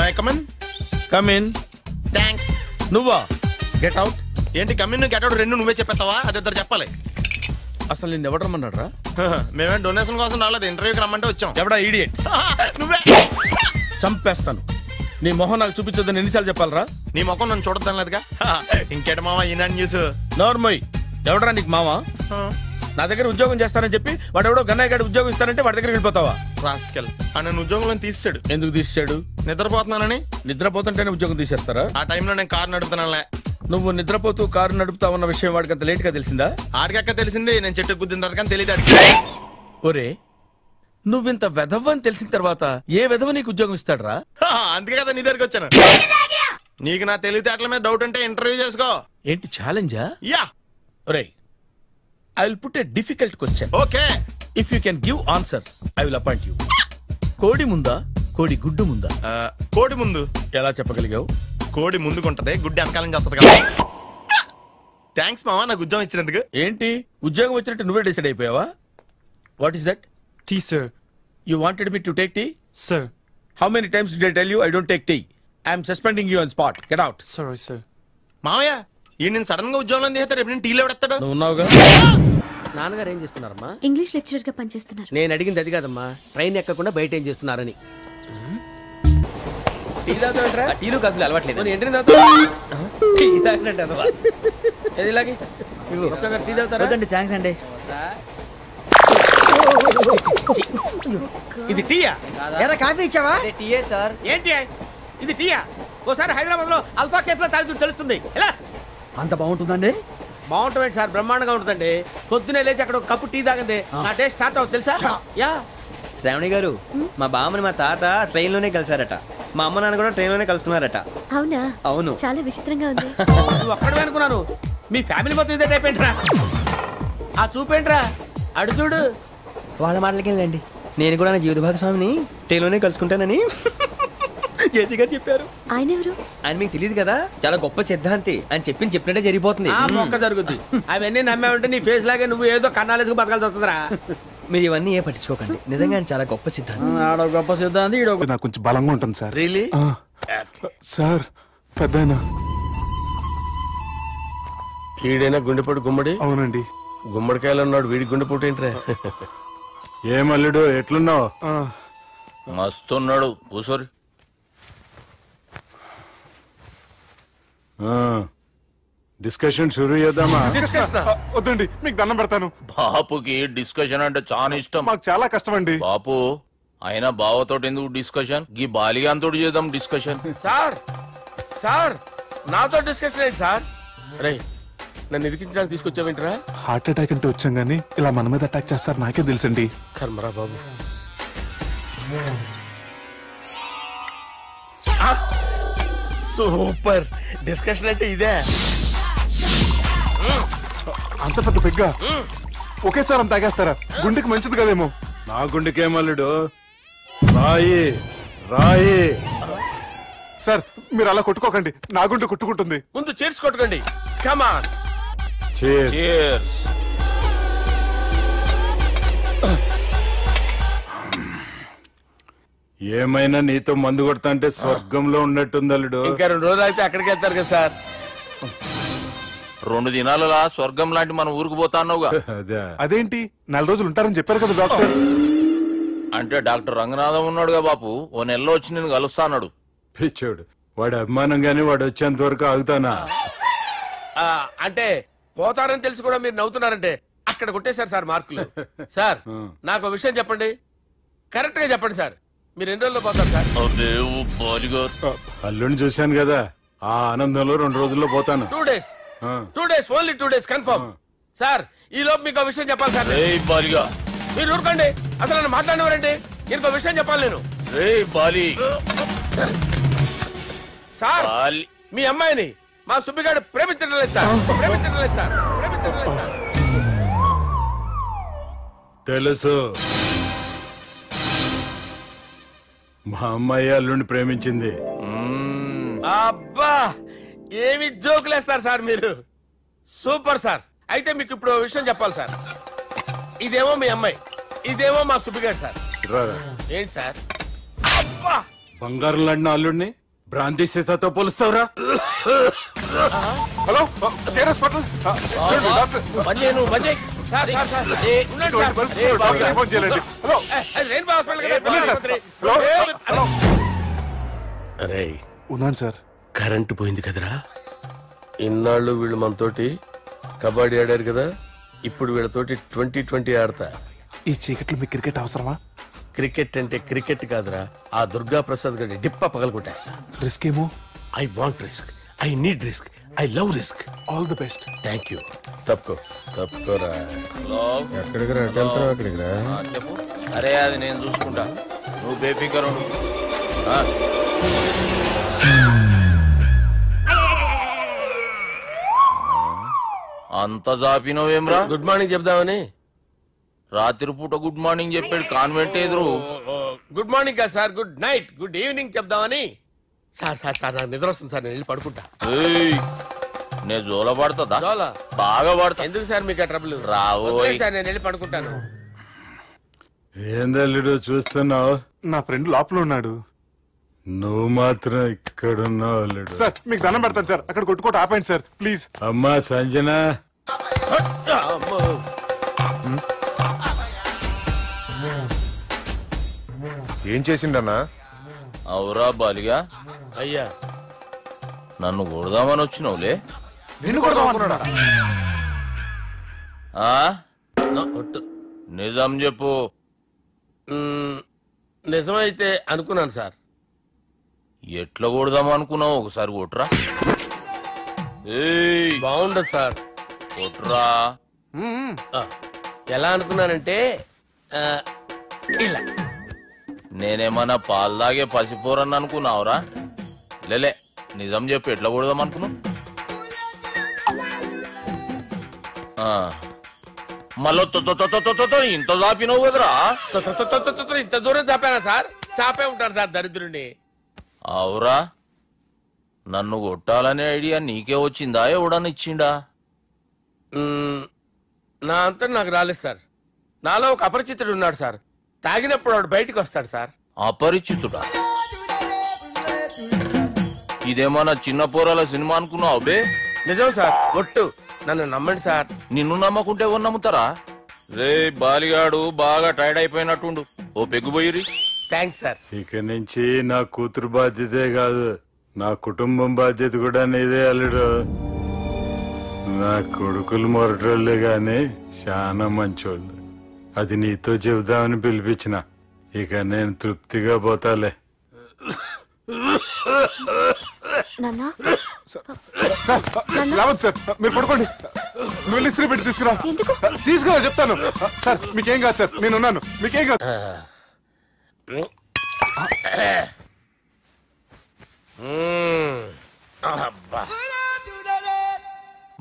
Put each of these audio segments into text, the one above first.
May come in come in. Thanks. నువ్వా? Get out. ఏంటి come in get out రెండు నువ్వే చెప్పేస్తావా? అది ఇద్దరు చెప్పాలి. అసలు నిన్ను ఎవడు రమ్మన్నాడు రా? మేమే డొనేషన్ కోసం రాలేదు, ఇంటర్వ్యూకి రమ్మంటే వచ్చాం. ఎవడా ఈడియట్? నువ్వే. చంపేస్తాను. నీ మొహం నాకు చూపించొద్దని ఎన్నిసార్లు చెప్పాలరా? నీ ముఖం నన్ను చూడద్దాం లేదుగా. ఇంకేట మామ ఈనాడు న్యూస్. నోర్మోయ్. ఎవడరా నీకు మావా? నా దగ్గర ఉద్యోగం చేస్తానని చెప్పి వాడు ఎవడో గన్నయ్య గడి ఉద్యోగం ఇస్తానంటే వాడి దగ్గర వెళ్ళిపోతావా? రాస్కెల్. నన్ను ఉద్యోగంలో తీసాడు. ఎందుకు తీసాడు? నిద్రపోతున్నానని. నిద్రపోతుంటేనే ఉద్యోగం తీసేస్తారా? ఆ టైంలో నేను కారు నడుపుతున్నానులే. నువ్వు నిద్రపోతూ కారు నడుపుతా ఉన్న విషయం వాడికి అంత లేట్ గా తెలిసిందా? ఆడికక్క తెలిసింది, నేను చెట్టు గుద్దిన కానీ తెలియదు. ఒరే, నువ్వింత వెధవ అని తెలిసిన తర్వాత ఏ వెధవ నీకు ఉద్యోగం ఇస్తాడరా? అందుకే కదా నీ దగ్గరికి వచ్చాను. నీకు నా తెలివితేటల మీద డౌట్ అంటే ఇంటర్వ్యూ చేసుకో. ఏంటి ఛాలెంజా? యా. ఒరే, I will put a difficult question. Okay. If you can give answer I will appoint you. కోడి ముందా, కోడి గుడ్డు ముందా? కోడి ముందు. ఎలా చెప్పగలిగావు? కోడి ముందుకుంటది, గుడ్డి వెనకాలం చేస్తుంది కదా. థ్యాంక్స్ మామా నాకు ఉద్యోగం ఇచ్చినందుకు. ఏంటి ఉద్యోగం వచ్చినట్టు నువ్వే డిసైడ్ అయిపోయావా? What is that? Tea, sir. You wanted me to take tea? Sir. How many times did I tell you I don't take tea? I am suspending you on spot. Get out. Sorry, sir. మామయ్య ఈ నేను sudden గా ఉద్యోగంలో తీస్తాడు. రేపు నేను టీలో పెడతాడు. నువ్వు ఉన్నావుగా. నాన్నగారు ఏం చేస్తున్నారమ్మా? ఇంగ్లీష్ లెక్చరర్ గా పనిచేస్తున్నారు. నేను అడిగింది అది కాదమ్మా, ట్రైన్ ఎక్కకుండా బయట ఏం చేస్తున్నారని. టీ తాగుతావేంట్రా? టీలు కాఫీలు అలవాట్లేదు. ఏంటి తాగుతావు? టీ తాగినట్టు అదవా. ఏది ఇలాగే టీ తాగుతారా? థ్యాంక్స్ అండి. ఇది టీయా? కాఫీ ఇచ్చావా? టీయే సార్. ఏంటి ఇది టీయా? ఓసారి హైదరాబాద్ లో అల్ఫా కేఫ్ లో తాగుతూ తెలుస్తుంది. ఎలా అంత బాగుంటుందండి? బాగుంటుంది సార్, బ్రహ్మాండంగా ఉంటుందండి. పొద్దునే లేచి అక్కడ ఒక కప్పు టీ తాగండి నా డే స్టార్ట్ అవుతుంది తెలుసా? యా. శ్రావణి గారు, మా బామ్మని మా తాత ట్రైన్ లోనే కలిసారట. మా అమ్మ నాన్న కూడా ట్రైన్ లోనే కలుస్తున్నారట. అవునా? అవును. చాలా విచిత్రంగా ఉంది. నువ్వు అక్కడే అనుకున్నాను, మీ ఫ్యామిలీ మొత్తం ఇదే టైప్ ఏంట్రా? ఆ చూపేంట్రా, అడు చూడు. వాళ్ళ మాటలకి వెళ్ళండి. నేను కూడా నా జీవిత భాగస్వామిని ట్రైన్ లోనే కలుసుకుంటానని జేసీ గారు చెప్పారు. ఆయన ఎవరు? ఆయన మీకు తెలియదు కదా, చాలా గొప్ప సిద్ధాంతి అని చెప్పినట్టే జరిగిపోతుంది. మొక్క జరుగుద్ది. అవన్నీ నమ్మే ఉంటే నీ ఫేస్ లాగే నువ్వు ఏదో కన్నాలేసుకు బతకాల్సి వస్తుందిరా. మీరు ఇవన్నీ ఏ పట్టించుకోకండి, నిజంగా ఆయన చాలా గొప్ప సిద్ధాంతి. గొప్ప సిద్ధాంతి. నాకు కొంచెం బలంగా ఉంటుంది సార్. రియలీ? సార్ పెద్దయినా. ఈడైనా గుండెపోటు గుమ్మడి? అవునండి. గుమ్మడికాయలు ఉన్నాడు, వీడి గుండెపోటు ఏంట్రా? ఏమల్లుడు ఎట్లున్నావు? మస్తున్నాడు కూసోరి. డిస్కషన్ షురూ చేద్దామా? వద్దండి, మీకు దండం పెడతాను. బాపుకి డిస్కషన్ అంటే చాలా ఇష్టం. మాకు చాలా కష్టం అండి. బాపు అయినా బావతోటి ఎందుకు డిస్కషన్? గీ బాలిగాంతోటి చేద్దాం డిస్కషన్. సార్ సార్ నాతో డిస్కషన్ ఏంటి సార్? రే నన్ను ఇరికించడానికి తీసుకొచ్చావేంట్రా? హార్ట్ అటాక్ అంటే వచ్చాం గానీ ఇలా మన మీద అటాక్ చేస్తారు నాకే తెలుసండి. కర్మరా బాబు. సూపర్ డిస్కషన్ అంటే ఇదే. అంత పెద్ద పెగ్గా ఒకేసారి అంత తాగేస్తారా? గుండెకి మంచిది కదేమో. నా గుండెకేమల్లుడు, రాయి రాయి. సార్ మీరు అలా కొట్టుకోకండి, నా గుండె కొట్టుకుంటుంది. ముందు చేర్చి కొట్టుకోండి. కమాన్. Cheers. ఏమైనా నీతో మందు కొడతా అంటే స్వర్గంలో ఉన్నట్టుంది అల్లుడు. ఇంకా 2 రోజులు అయితే అక్కడికి వెళ్తారు కదా సార్. 2 దినాలలా స్వర్గం లాంటి మన ఊరికి పోతాన్నావుగా. అదేంటి 4 రోజులు ఉంటారని చెప్పారు కదా డాక్టర్. అంటే డాక్టర్ రంగనాథం ఉన్నాడుగా బాపు, ఓ నెలలో వచ్చి నేను కలుస్తా అన్నాడు. పిచ్చోడు, వాడి అభిమానంగానే వాడు వచ్చేంత వరకు ఆగుతానా? అంటే పోతారని తెలిసి కూడా మీరు నవ్వుతున్నారంటే అక్కడ కొట్టేశారు సార్ మార్కులు. సార్ నాకు విషయం చెప్పండి, కరెక్ట్ గా చెప్పండి సార్. మీరు ఎన్ని రోజుల్లో పోతారు సార్? అల్లుడిని చూశాను కదా, ఆ ఆనందంలో 2 రోజుల్లో పోతాను. 2 days. 2 days, only 2 days confirm. Sir ఈ లోపు మీకు విషయం చెప్పాలి సార్. మీరు ఊరుకోండి, అసలు నన్ను మాట్లాడినవారండి. ఇంకో విషయం చెప్పాలి నేను. సార్ మీ అమ్మాయిని మా సుబ్బిగాడు ప్రేమించడం లేదు సార్. ప్రేమించడం లేదు సార్. ప్రేమించడం లేదు సార్. తెలుసు, మా అమ్మాయి అల్లుడిని ప్రేమించింది. అబ్బా ఏమి జోకులేస్తారు సార్ మీరు. Super sir. అయితే మీకు ఇప్పుడు విషయం చెప్పాలి సార్. ఇదేమో మీ అమ్మాయి, ఇదేమో మా సుబ్బిగాడు సార్. ఏంటి సార్? అబ్బా బంగారం లాంటి అల్లుడిని బ్రాంతి సీసాతో పోలుస్తావురా? హలో కేరస్ పటల్ డాక్టర్ సార్, సార్, సార్. ఉండండి ఇటువంటి సార్. పరిస్థితుల్లో డాక్టర్ని ఫోన్ చేయాలండి. హలో రెయిన్బో హాస్పిటల్ కదా, వెళ్ళండి సార్. ఆసుపత్రి. హలో హలో అరే ఉన్నాను సార్. కరెంటు పోయింది కదరా. ఇన్నాళ్ళు వీళ్ళు మనతోటి కబడ్డీ ఆడారు కదా, ఇప్పుడు వీళ్ళతోటి 2020 ఆడతా. ఈ చీకట్లో మీకు క్రికెట్ అవసరమా? క్రికెట్ అంటే క్రికెట్ కాదురా, ఆ దుర్గా ప్రసాద్ గారి డిప్ప పగల కొట్టేస్తా. రిస్క్ ఏమో. I want risk, I need risk, I love risk. All the best. Thank you. తప్పుకోరా. ఎక్కడికి రా అక్కడికి రా చెప్పు. అరే అది నేను చూసుకుంటా, నువ్వు బేఫికర్ ఉండు. అంత జాపినవేమ్రా? గుడ్ మార్నింగ్ చెప్దామని. రాత్రి పూట గుడ్ మార్నింగ్ చెప్పాడు కాన్వెంట్ ఎదురు. గుడ్ మార్నింగ్ కాదు sir, good night, good evening చెప్దామని. సార్ సార్ సార్ నాకు నిద్ర వస్తుంది సార్, నేను వెళ్ళి పడుకుంటా. నేను జోల పడుతుందా? జోలా? బాగా పడతా. ఎందుకు సార్ మీకు ఆ ట్రబుల్? రావోయ్ సార్ నేను వెళ్ళి పడుకుంటాను. ఏందల్లుడు చూస్తున్నావు? నా ఫ్రెండ్ లోపల ఉన్నాడు. నువ్వు మాత్రం ఇక్కడున్నావు అల్లుడు. సార్ మీకు దండం పెడతాను సార్, అక్కడ కొట్టుకోట ఆపండి సార్ ప్లీజ్. అమ్మా సంజన, ఏం చేసిండన్నా? అవురా బాలిగా, అయ్యా నన్ను కొడదామని వచ్చినావులే. నిన్ను కొడదామన్నాడా? ఆ? ఒట్టు. నిజం చెప్పు. నిజమైతే అనుకున్నాను సార్. ఎట్లా కొడదాం అనుకున్నావు? ఒకసారి కొట్రా. ఏయ్ బాగుండదు సార్. కొట్రా. ఆ, ఎలా అనుకున్నానంటే ఆ, ఇలా. నేనేమన్నా పాలు తాగే పసిపోరని అనుకున్నావురా? లేలే, నిజం చెప్పు, ఎట్లా కొడదాం అనుకున్నావు? మళ్ళీ ఇంత చాపినవు కదరా? ఇంత దూరం చాపానా సార్? చాపే ఉంటాను సార్ దరిద్రుడిని. అవురా, నన్ను కొట్టాలనే ఐడియా నీకే వచ్చిందా? ఎవడని ఇచ్చిండా? నా అంతా నాకు రాలేదు సార్. నాలో ఒక అపరిచితుడు ఉన్నాడు సార్. తాగినప్పుడు వాడు బయటికి వస్తాడు సార్. అపరిచితుడా? ఇదేమన్నా చిన్న పోరాల సినిమా అనుకున్నావు బే? నిజం సార్, ఒట్టు. నన్ను నమ్మండి సార్. నిన్ను నమ్మకుంటే ఎవరు నమ్ముతారా? రే బాలిగాడు బాగా టైర్డ్ అయిపోయినట్టుండు, ఓ పెగ్గుబోయిరి. Thanks sir. ఇక నుంచి నా కూతురు బాధ్యతే కాదు, నా కుటుంబం బాధ్యత కూడా నీదే అల్లుడు. నా కొడుకులు మొరటోళ్ళే గాని చాలా మంచోళ్ళు. అది నీతో చెబుదామని పిలిపించిన. ఇక నేను తృప్తిగా పోతాలే. నాన్నా సార్ రావద్దు సార్, మీరు పడుకోండి. నువ్వు వెళ్ళి ఇస్త్రీ పెట్టి తీసుకురా. ఎందుకు? తీసుకురా చెప్తాను. సార్ మీకేం కాదు సార్, నేను ఉన్నాను, మీకేం కాదు. అబ్బా.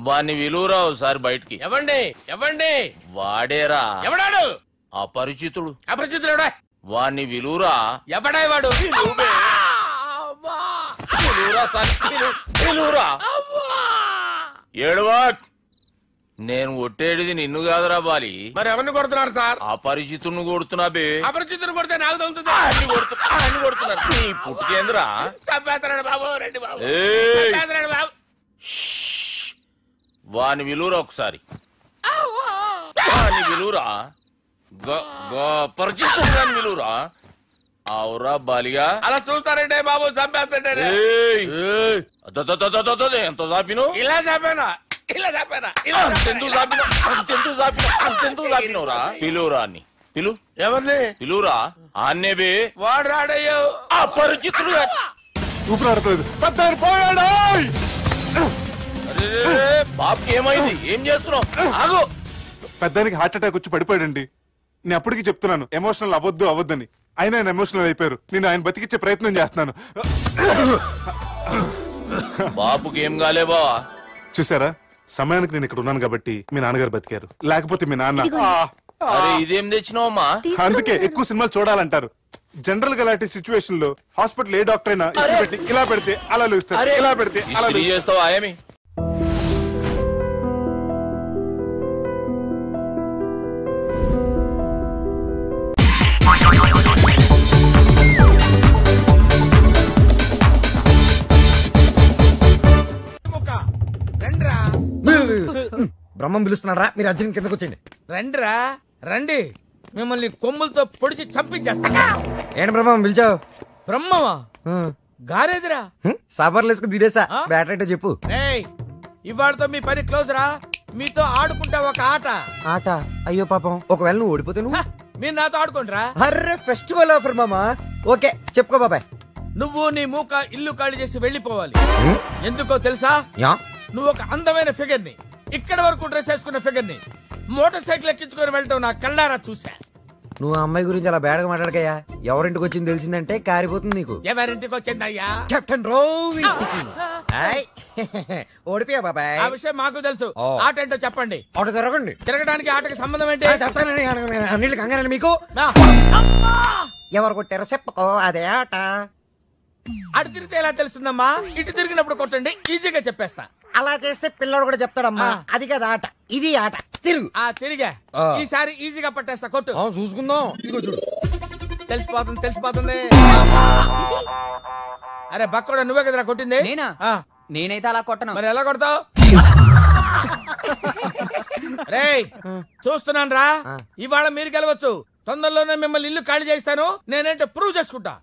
వాణ్ణి విలువరావు సార్ బయటికి. ఎవండి ఎవండి? వాడేరా ఎవడాడు? అపరిచితుడు. అపరిచితుడు ఎవడా? వాణ్ణి విలువరా. ఎవడా వాడు? విలువరా సార్, విలువరా. ఏడవా, నేను కొట్టేడిది నిన్ను కాదురా బాలి. మరి ఎవరిని కొడుతున్నారు సార్? అపరిచితుడిని కొడుతున్నా బే. అపరిచితుడు కొడితే నాకు తగులుతుంది. అన్ని కొడుతున్నారు. నీ పుట్టుకేంద్రా? చంపేస్తున్నాడు బాబు, రండి బాబు. ఏయ్! చంపేస్తున్నాడు బాబు. వాని విలువరా ఒకసారి. వాని విలువరా. పరిచితుడు విలువరా. అవురా బాలిగా. అలా చూస్తారంటే బాబు, చంపేస్తాడే. ఎంత చాపిను? ఇలా చంపానా? ఇలా చంపానా? ఇలా అంతెందుకు చాపిన? అంతెందుకు చాపిన? అంతెందుకు చాపినవురా? పిలువురా అన్ని. పిలు. ఎవరిని? పిలువురా. ఆన్నే బే. వాడు రాడయ్యో. అపరిచితుడు. ఊపిరాడట్లేదు. పెద్దాయన పోయాడు. బాబుకి ఏమైంది? ఏం చేస్తున్నావు? ఆగు. పెద్దానికి హార్ట్ అటాక్ వచ్చి పడిపోయాడండి. నేను అప్పటికి చెప్తున్నాను ఎమోషనల్ అవ్వద్దని. ఆయన ఎమోషనల్ అయిపోయారు. నేను ఆయన బతికిచ్చే ప్రయత్నం చేస్తున్నాను. బాబుకి ఏం కాలే బావా? చూసారా, సమయానికి నేను ఇక్కడ ఉన్నాను కాబట్టి మీ నాన్నగారు బతికారు. లేకపోతే మీ నాన్న. అరే ఇదేం తెచ్చినావమ్మా? అందుకే ఎక్కువ సినిమాలు చూడాలంటారు. జనరల్ గా అలాంటి సిచ్యువేషన్ లో హాస్పిటల్ ఏ డాక్టర్ అయినా ఇలా పెడితే అలా లూస్తారు, ఇలా పెడితే అలా చేస్తావా ఏమి? బ్రహ్మం పిలుస్తున్నారా, మీరు అర్జున్ కిందకు వచ్చండి. రండిరా రండి, మిమ్మల్ని కొమ్ములతో పొడిచి చంపించేస్తా. ఏంటి బ్రహ్మం పిలిచావు? బ్రహ్మమా? గారేదిరా. సాబార్లు వేసుకుని తీరేసా. బ్యాటరీ అంటే చెప్పు. ఏయ్, ఇవాళతో మీ పని క్లోజ్ రా. మీతో ఆడుకుంటా ఒక ఆట. ఆట? అయ్యో పాపం, ఒకవేళ నువ్వు ఓడిపోతే నువ్వు? మీరు నాతో ఆడుకుంటారా? అర్రే ఫెస్టివల్ ఆఫర్ మామా. ఓకే చెప్పుకో బాబాయ్. నువ్వు నీ మూక ఇల్లు ఖాళీ చేసి వెళ్ళిపోవాలి. ఎందుకో తెలుసా? నువ్వు ఒక అందమైన ఫిగర్ ని, ఇక్కడ వరకు డ్రెస్ వేసుకున్న ఫిగర్ ని మోటార్ సైకిల్ ఎక్కించుకొని వెళ్ళటం నా కళ్ళారా చూసా. నువ్వు అమ్మాయి గురించి అలా బేడగా మాట్లాడకయ్యా. ఎవరింటికి వచ్చింది తెలిసిందంటే కారిపోతుంది నీకు. ఎవరింటికి వచ్చిందయ్యా? కెప్టెన్ రోవి. ఓడిపోయా బాబాయ్. ఆ విషయం మాకు తెలుసు. ఆట ఏంటో చెప్పండి. ఆట తిరగండి. తిరగడానికి ఆటకి సంబంధం ఏంటి? చెప్తానండి. అన్నిటికి కంగారండి మీకు. ఎవరు కొట్టారో చెప్పుకో, అదే ఆట. అటు తిరిగితే ఎలా తెలుస్తుందమ్మా? ఇటు తిరిగినప్పుడు కొట్టండి, ఈజీగా చెప్పేస్తా. అలా చేస్తే పిల్లడు కూడా చెప్తాడమ్మా. అది కదా ఆట, ఇది ఆట. తిరుగు. తిరిగా ఈసారి ఈజీగా పట్టేస్తా. కొట్టు. చూసుకుందాం. ఇదిగో చూడు. తెలిసిపోతుంది. అరే బక్కడా, నువ్వే కదరా కొట్టింది? నేనైతే అలా కొట్టను. మరి ఎలా కొడతావు? రేయ్ చూస్తున్నాను రా, ఇవాళ మీరు గెలవచ్చు. తొందరలోనే మిమ్మల్ని ఇల్లు ఖాళీ చేస్తాను. నేనేంటో ప్రూవ్ చేసుకుంటా.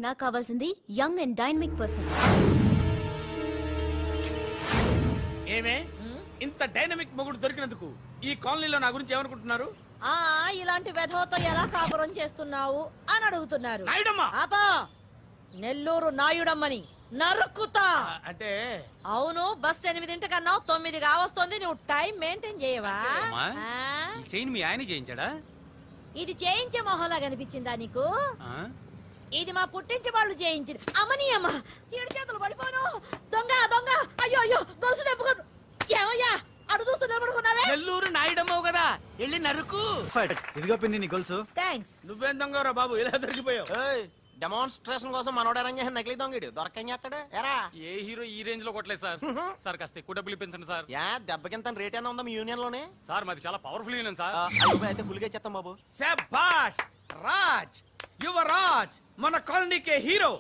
నాకు కావాల్సింది యంగ్ అండ్ డైనమిక్ పర్సన్. ఏమే ఇంత డైనమిక్ మొగుడు దొరికినందుకు ఈ కాలనీలో నా గురించి ఏమనుకుంటున్నారు? ఇలాంటి వెధవతో ఎలా కాపురం చేస్తున్నావు అని అడుగుతున్నారు. నెల్లూరు నాయుడమ్మని నరుక్కుతా. అంటే అవును, బస్ 8 కన్నావు, 9 కావస్తోంది. నువ్వు టైం మెయింటైన్ చేయవా? మీ ఆయన చేయించాడా? ఇది చేయించే మొహంలా కనిపించిందా నీకు? ఇది మా పుట్టింటి వాళ్ళు చేయించింది. అమ్మని అమ్మ, 7 చేతులు పడిపోను. దొంగ దొంగ, అయ్యో అయ్యో, దొరుసు తెప్పుకోను. ఏమయ్యా అడు చూస్తూ నిలబడుకున్నావే? నెల్లూరు నాయుడమ్మవు కదా, వెళ్ళి నరుకు. ఇదిగో పిన్ని నీ గొలుసు. థ్యాంక్స్. నువ్వేం దొంగరా బాబు, ఇలా దొరికిపోయావు? డెమాన్స్ట్రేషన్ కోసం మనోడు అరేంజ్ చేసిన నకిలీ దొంగడు దొరకని చేస్తాడు. ఎరా ఏ హీరో ఈ రేంజ్ లో కొట్టలేదు సార్. సార్ కాస్త ఎక్కువ డబ్బులు ఇప్పించండి సార్. దెబ్బకింత రేట్ అయినా ఉందా మీ యూనియన్ లోనే? సార్ మాది చాలా పవర్ఫుల్ యూనియన్ సార్. అయితే గులిగా చేస్తాం బాబు. శభాష్ రాజ్, యువరాజ్ మన కాలనీకే హీరో.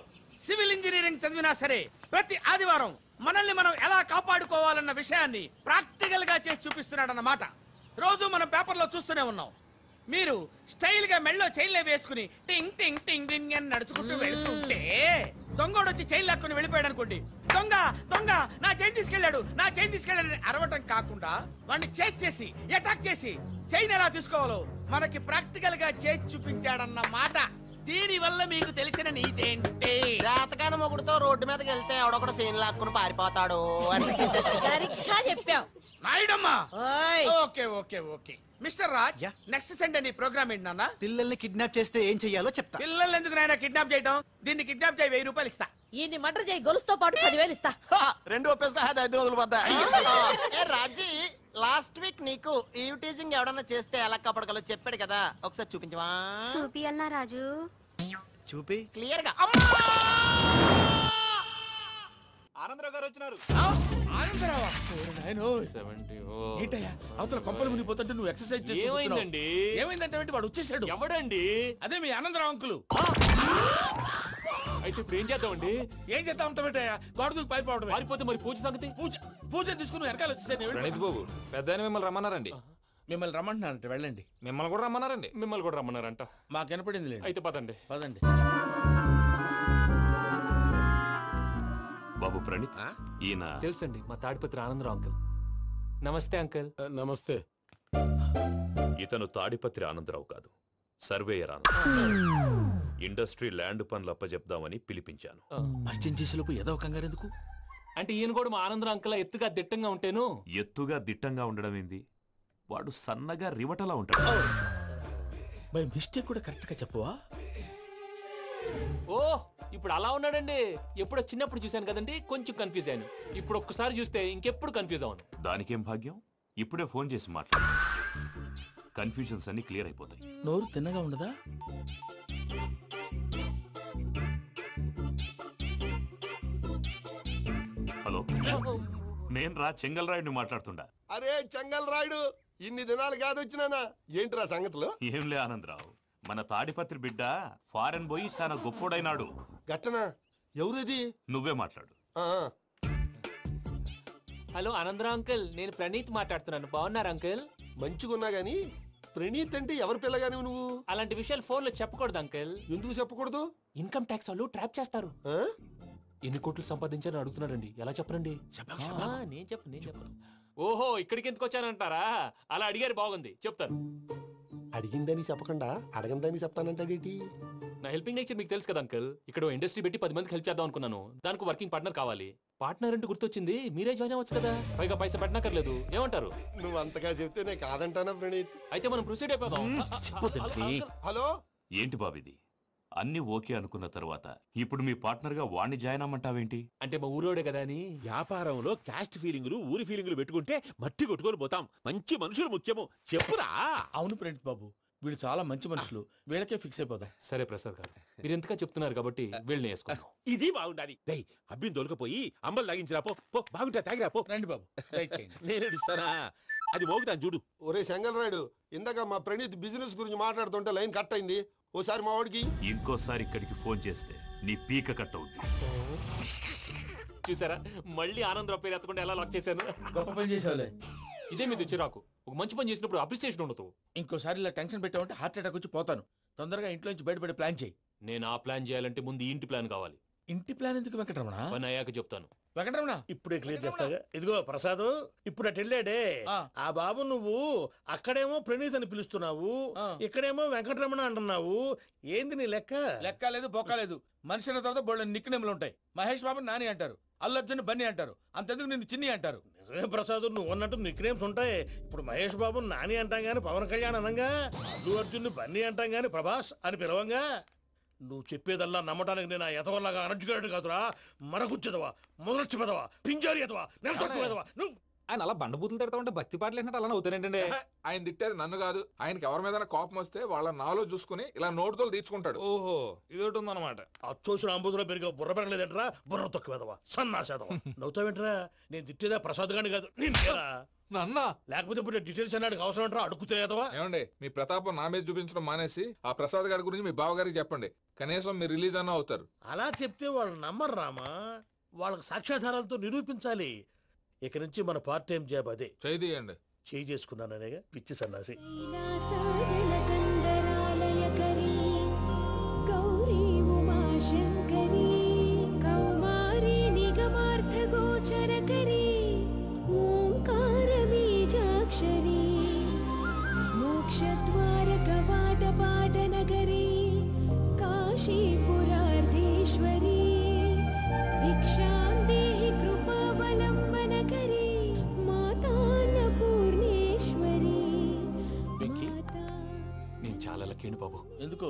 సివిల్ ఇంజనీరింగ్ చదివినా సరే ప్రతి ఆదివారం మనల్ని మనం ఎలా కాపాడుకోవాలన్న విషయాన్ని ప్రాక్టికల్ గా చేసి చూపిస్తున్నాడన్నమాట. రోజు మనం పేపర్లో చూస్తూనే ఉన్నాం. మీరు స్టైల్ గా మెళ్ళో చైన్లే వేసుకుని టింగ్ టింగ్ టింగ్ టింగ్ అని నడుచుకుంటూ వెళ్తుంటే దొంగోడు వచ్చి చైన్ లాక్కుని వెళ్ళిపోయాడు అనుకోండి. దొంగ దొంగ నా చైన్ తీసుకెళ్లాడు, నా చైన్ తీసుకెళ్లాడని అరవటం కాకుండా వాడిని చేజ్ చేసి అటాక్ చేసి చైన్ ఎలా తీసుకోవాలో మనకి ప్రాక్టికల్ గా చేసి చూపించాడన్న మాట. దీని వల్ల మీకు తెలిసిన నీతేంటి? జాతకాన మొగుడుతో రోడ్డు మీదకి వెళ్తే ఎవడొకడు చైన్ లాక్కుని పారిపోతాడు అని. సరిగ్గా చెప్పావు నాయుడమ్మా. Okay okay okay mister Raj, next Sunday నీ ప్రోగ్రామ్ ఏంటి నాన్న? పిల్లల్ని కిడ్నాప్ చేస్తే ఏం చెయ్యాలో చెప్తా. పిల్లల్ని ఎందుకు నాయన కిడ్నాప్ చేయటం? దీన్ని కిడ్నాప్ చేయి, 1000 రూపాయలు ఇస్తా. ఈయన్ని మర్డర్ చేయి, గొలుసుతో పాటు 10,000 ఇస్తా. 2 ఒప్పేస్తా, 5 రోజులు పోతా. రాజీ, లాస్ట్ వీక్ నీకు ఈవ్ టీజింగ్ ఎవడన్నా చేస్తే ఎలా కాపాడగలో చెప్పాడు కదా, ఒకసారి చూపించవా? చూపియల్నా రాజు? చూపి క్లియర్ గా. ఆనందరావు గారు వచ్చినారు. అవతల కొంపలు మునిగిపోతుంటే నువ్వు ఎక్సర్సైజ్ చేస్తున్నావు. ఏమైందంటే వాడు వచ్చేసాడు. ఎవడండి? అదే మీ ఆనందరావు అంకులు. అయితే ఇప్పుడు ఏం చేద్దామండి? ఏం చేస్తా ఉంటావేటయ్యా, గొడవకు పైపోవడం. పారిపోతే మరి పూజ సంగతి? పూజ తీసుకుని వెనకాల వచ్చేసాను. బాబు పెద్ద మిమ్మల్ని రమ్మన్నారండి. మిమ్మల్ని రమ్మంటున్నారంట, వెళ్ళండి. మిమ్మల్ని కూడా రమ్మన్నారండి. మిమ్మల్ని కూడా రమ్మన్నారంట. మాకు వినపడింది. అయితే పదండి. పదండి. బాబు ప్రణీత్, ఈయన తెలుసండి, మా తాడిపత్రి ఆనందరావు అంకుల్. నమస్తే అంకుల్. నమస్తే. ఇతను తాడిపత్రి ఆనందరావు కాదు, సర్వేయర్ ఆనందరావు. ఇండస్ట్రీ ల్యాండ్ పనులు అప్పచెప్దామని పిలిపించాను. పరిచయం చేసేలోపు ఏదో కంగారు ఎందుకు? అంటే ఈయన కూడా మా ఆనందరావు అంకుల్ ఎత్తుగా దిట్టంగా ఉంటాను. ఎత్తుగా దిట్టంగా ఉండడం ఏంది, వాడు సన్నగా రివటలా ఉంటాడు. బై మిస్టేక్ కూడా కరెక్ట్ గా చెప్పవా? ఓ ఇప్పుడు అలా ఉన్నాడండి. ఎప్పుడో చిన్నప్పుడు చూశాను కదండి, కొంచెం కన్ఫ్యూజ్ అయ్యాను. ఇప్పుడు ఒక్కసారి చూస్తే ఇంకెప్పుడు కన్ఫ్యూజ్ అవ్వను. దానికేం భాగ్యం, ఇప్పుడే ఫోన్ చేసి మాట్లాడు. కన్ఫ్యూజన్స్ అన్ని క్లియర్ అయిపోతాయి. నోరు తిన్నగా ఉండదా? హలో నేను రా చెంగల్ రాయుడిని మాట్లాడుతుండా. అరే చెంగల్ రాయుడు, ఇన్ని దినాలు కాదు వచ్చినానా? ఏంట్రా సంగతులు? ఏంలే ఆనందరావు, మన తాడిపత్రి బిడ్డ ఫారెన్ పోయి చాలా గొప్పోడైనాడు. గట్టనా? ఎవరిది? నువ్వే మాట్లాడు. హలో ఆనందరావు అంకుల్, నేను ప్రణీత్ మాట్లాడుతున్నాను. బాగున్నారు అంకుల్? మంచిగున్నా గాని ప్రణీత్ అంటే ఎవరి పిల్లగాని నువ్వు? అలాంటి విషయాలు ఫోన్ లో చెప్పకూడదు అంకుల్. ఎందుకు చెప్పకూడదు? ఇన్కమ్ ట్యాక్స్ వాళ్ళు ట్రాప్ చేస్తారు. ఎన్ని కోట్లు సంపాదించారని అడుగుతున్నారండి, ఎలా చెప్పరండి? నేను చెప్పను. ఓహో, ఇక్కడికి ఎందుకు వచ్చానంటారా? అలా అడిగారు, బాగుంది, చెప్తాను. అడిగిందని చెప్పకుండా అడగందని చెప్తానంటాడేటి? నా హెల్పింగ్ నేచర్ మీకు తెలుసు కదా అంకుల్. ఇక్కడ ఇండస్ట్రీ పెట్టి 10 మందికి హెల్ప్ చేద్దాం అనుకున్నాను. దానికి వర్కింగ్ పార్ట్నర్ కావాలి. పార్ట్నర్ అంటే గుర్తొచ్చింది, మీరే జాయిన్ అవ్వచ్చు కదా, పైగా పైసా పెట్టనక్కర్లేదు. ఏమంటారు? నువ్వు అంతగా చెప్తే నేను కాదంటానా ప్రణీత్? అయితే మనం ప్రొసీడ్ అయిపోదాం. హలో, ఏంటి బాబిది? అన్ని ఓకే అనుకున్న తర్వాత ఇప్పుడు మీ పార్ట్నర్ గా వాణ్ణి జాయిన్ అమ్మంటావేంటి? అంటే మా ఊరోడే కదా అని. వ్యాపారంలో క్యాస్ట్ ఫీలింగులు, ఊరి ఫీలింగులు పెట్టుకుంటే మట్టి కొట్టుకొని పోతాం. మంచి మనుషులు ముఖ్యము, చెప్పురా. అవును ప్రణీత్ బాబు, వీళ్ళు చాలా మంచి మనుషులు, వీళ్ళకే ఫిక్స్ అయిపోదాం. సరే ప్రసాద్ గారు, మీరు ఎంతగా చెప్తున్నారు కాబట్టి వీళ్ళని వేసుకుందాం. ఇది బాగుండాలి. డై అబ్బిని దొలకపోయి అమ్మలు లాగించిరా పో. బాగుంటా తాగిరా పో. రండి బాబు, నేను ఇస్తానా? అది మోగుతాను చూడు. ఒరే చెంగల్ రాయుడు, ఇందాక మా ప్రణీత్ బిజినెస్ గురించి మాట్లాడుతుంటే లైన్ కట్ అయింది. ఓసారి మా వాడికి ఇంకోసారి ఇక్కడికి ఫోన్ చేస్తే నీ పీక కట్ అవుద్ది. చూసారా, మళ్ళీ ఆనందరావు పేరు ఎత్తకుండా ఎలా లాక్ చేశాను. గొప్ప పని చేసావులే. ఇదే మీద చిరాకు. ఒక మంచి పని చేసినప్పుడు అప్రిసియేషన్ ఉండదు. ఇంకోసారి ఇలా టెన్షన్ పెట్టామంటే హార్ట్ అటాక్ వచ్చి పోతాను. తొందరగా ఇంట్లో నుంచి బయటపడే ప్లాన్ చేయి. నేను ఆ ప్లాన్ చేయాలంటే ముందు ఈ ఇంటి ప్లాన్ కావాలి. ఇంటి ప్లాన్ ఎందుకు వెంకటరమణ? పని అయ్యాక చెప్తాను. వెంకటరమణ ఇప్పుడే క్లియర్ చేస్తాగా. ఇదిగో ప్రసాద్, ఇప్పుడు అటు వెళ్ళాడే ఆ బాబు, నువ్వు అక్కడేమో ప్రణీత్ అని పిలుస్తున్నావు, ఇక్కడేమో వెంకటరమణ అంటున్నావు. ఏంది నీ లెక్క? లెక్క లేదు, బొక్క లేదు. మనిషి అన్న తర్వాత బోళ్ళ నిక్నెములు ఉంటాయి. మహేష్ బాబు నాని అంటారు, అల్లు అర్జున్ బన్నీ అంటారు, అంతెందుకు నిన్ను చిన్ని అంటారు. నిజమే ప్రసాద్, నువ్వు అన్నట్టు నిక్నేమ్స్ ఉంటాయి. ఇప్పుడు మహేష్ బాబు నాని అంటాం గాని పవన్ కళ్యాణ్ అనంగా, అల్లు అర్జున్ బన్నీ అంటాం గాని ప్రభాస్ అని పిలవంగా. నువ్వు చెప్పేదల్లా నమ్మటానికి నేను ఎతవల్లాగా అనర్జుకేటెడ్ కాదురా. మరగుచ్చదవా, మొదలచ్చి పెదవా, పింజారి ఎదవా, నెలసొక్కు పెదవా. నువ్వు ఆయన అలా బండబూతులు తిడతా ఉంటే భక్తి పాటలు ఏంటంటే అలా అవుతానేంటండి. ఆయన తిట్టేది నన్ను కాదు, ఆయనకి ఎవరి మీద కోపం వస్తే వాళ్ళ నాలో చూసుకుని ఇలా నోటుతో తీర్చుకుంటాడు. ఓహో, ఇదొకటి ఉందన్నమాట. అచ్చోసిన అంబుధులో పెరిగే బుర్ర పెరగలేదంటరా, బుర్ర తొక్కు వెదవా, సన్నాసేదవా. నవ్వుతావేంట్రా? నేను తిట్టేదా ప్రసాద్ గాని కాదు, నన్నా. లేకపోతే ఇప్పుడు డీటెయిల్స్ అన్నాడు అవసరం అంటారా? అడుగుతాయేదవా. ఏమండి, మీ ప్రతాపం నా మీద చూపించడం మానేసి ఆ ప్రసాద్ గారి గురించి మీ బావగారికి చెప్పండి. కనీసం మీరు రిలీజ్ అన్న అవుతారు. అలా చెప్తే వాళ్ళు నమ్మరు రామా. వాళ్ళకి సాక్ష్యాధారాలతో నిరూపించాలి. ఇక నుంచి మన పార్ట్ టైం జాబ్ అదే. చేయండి. చేయి చేసుకున్నాననేగా పిచ్చి సన్నాసి. గౌరీ ఉమాశంకరీ కౌమారీ నిగమార్థగోచరకరీ ఓంకార బీజాక్షరీ మోక్షద్వార కవాట పాటనగరీ కాశీపురార్ధేశ్వరీ భిక్షాం దేహి కృపావలంబనకరీ మాతాన్నపూర్ణేశ్వరీ. నేను చాలా లక్కీని బాబు. ఎందుకు?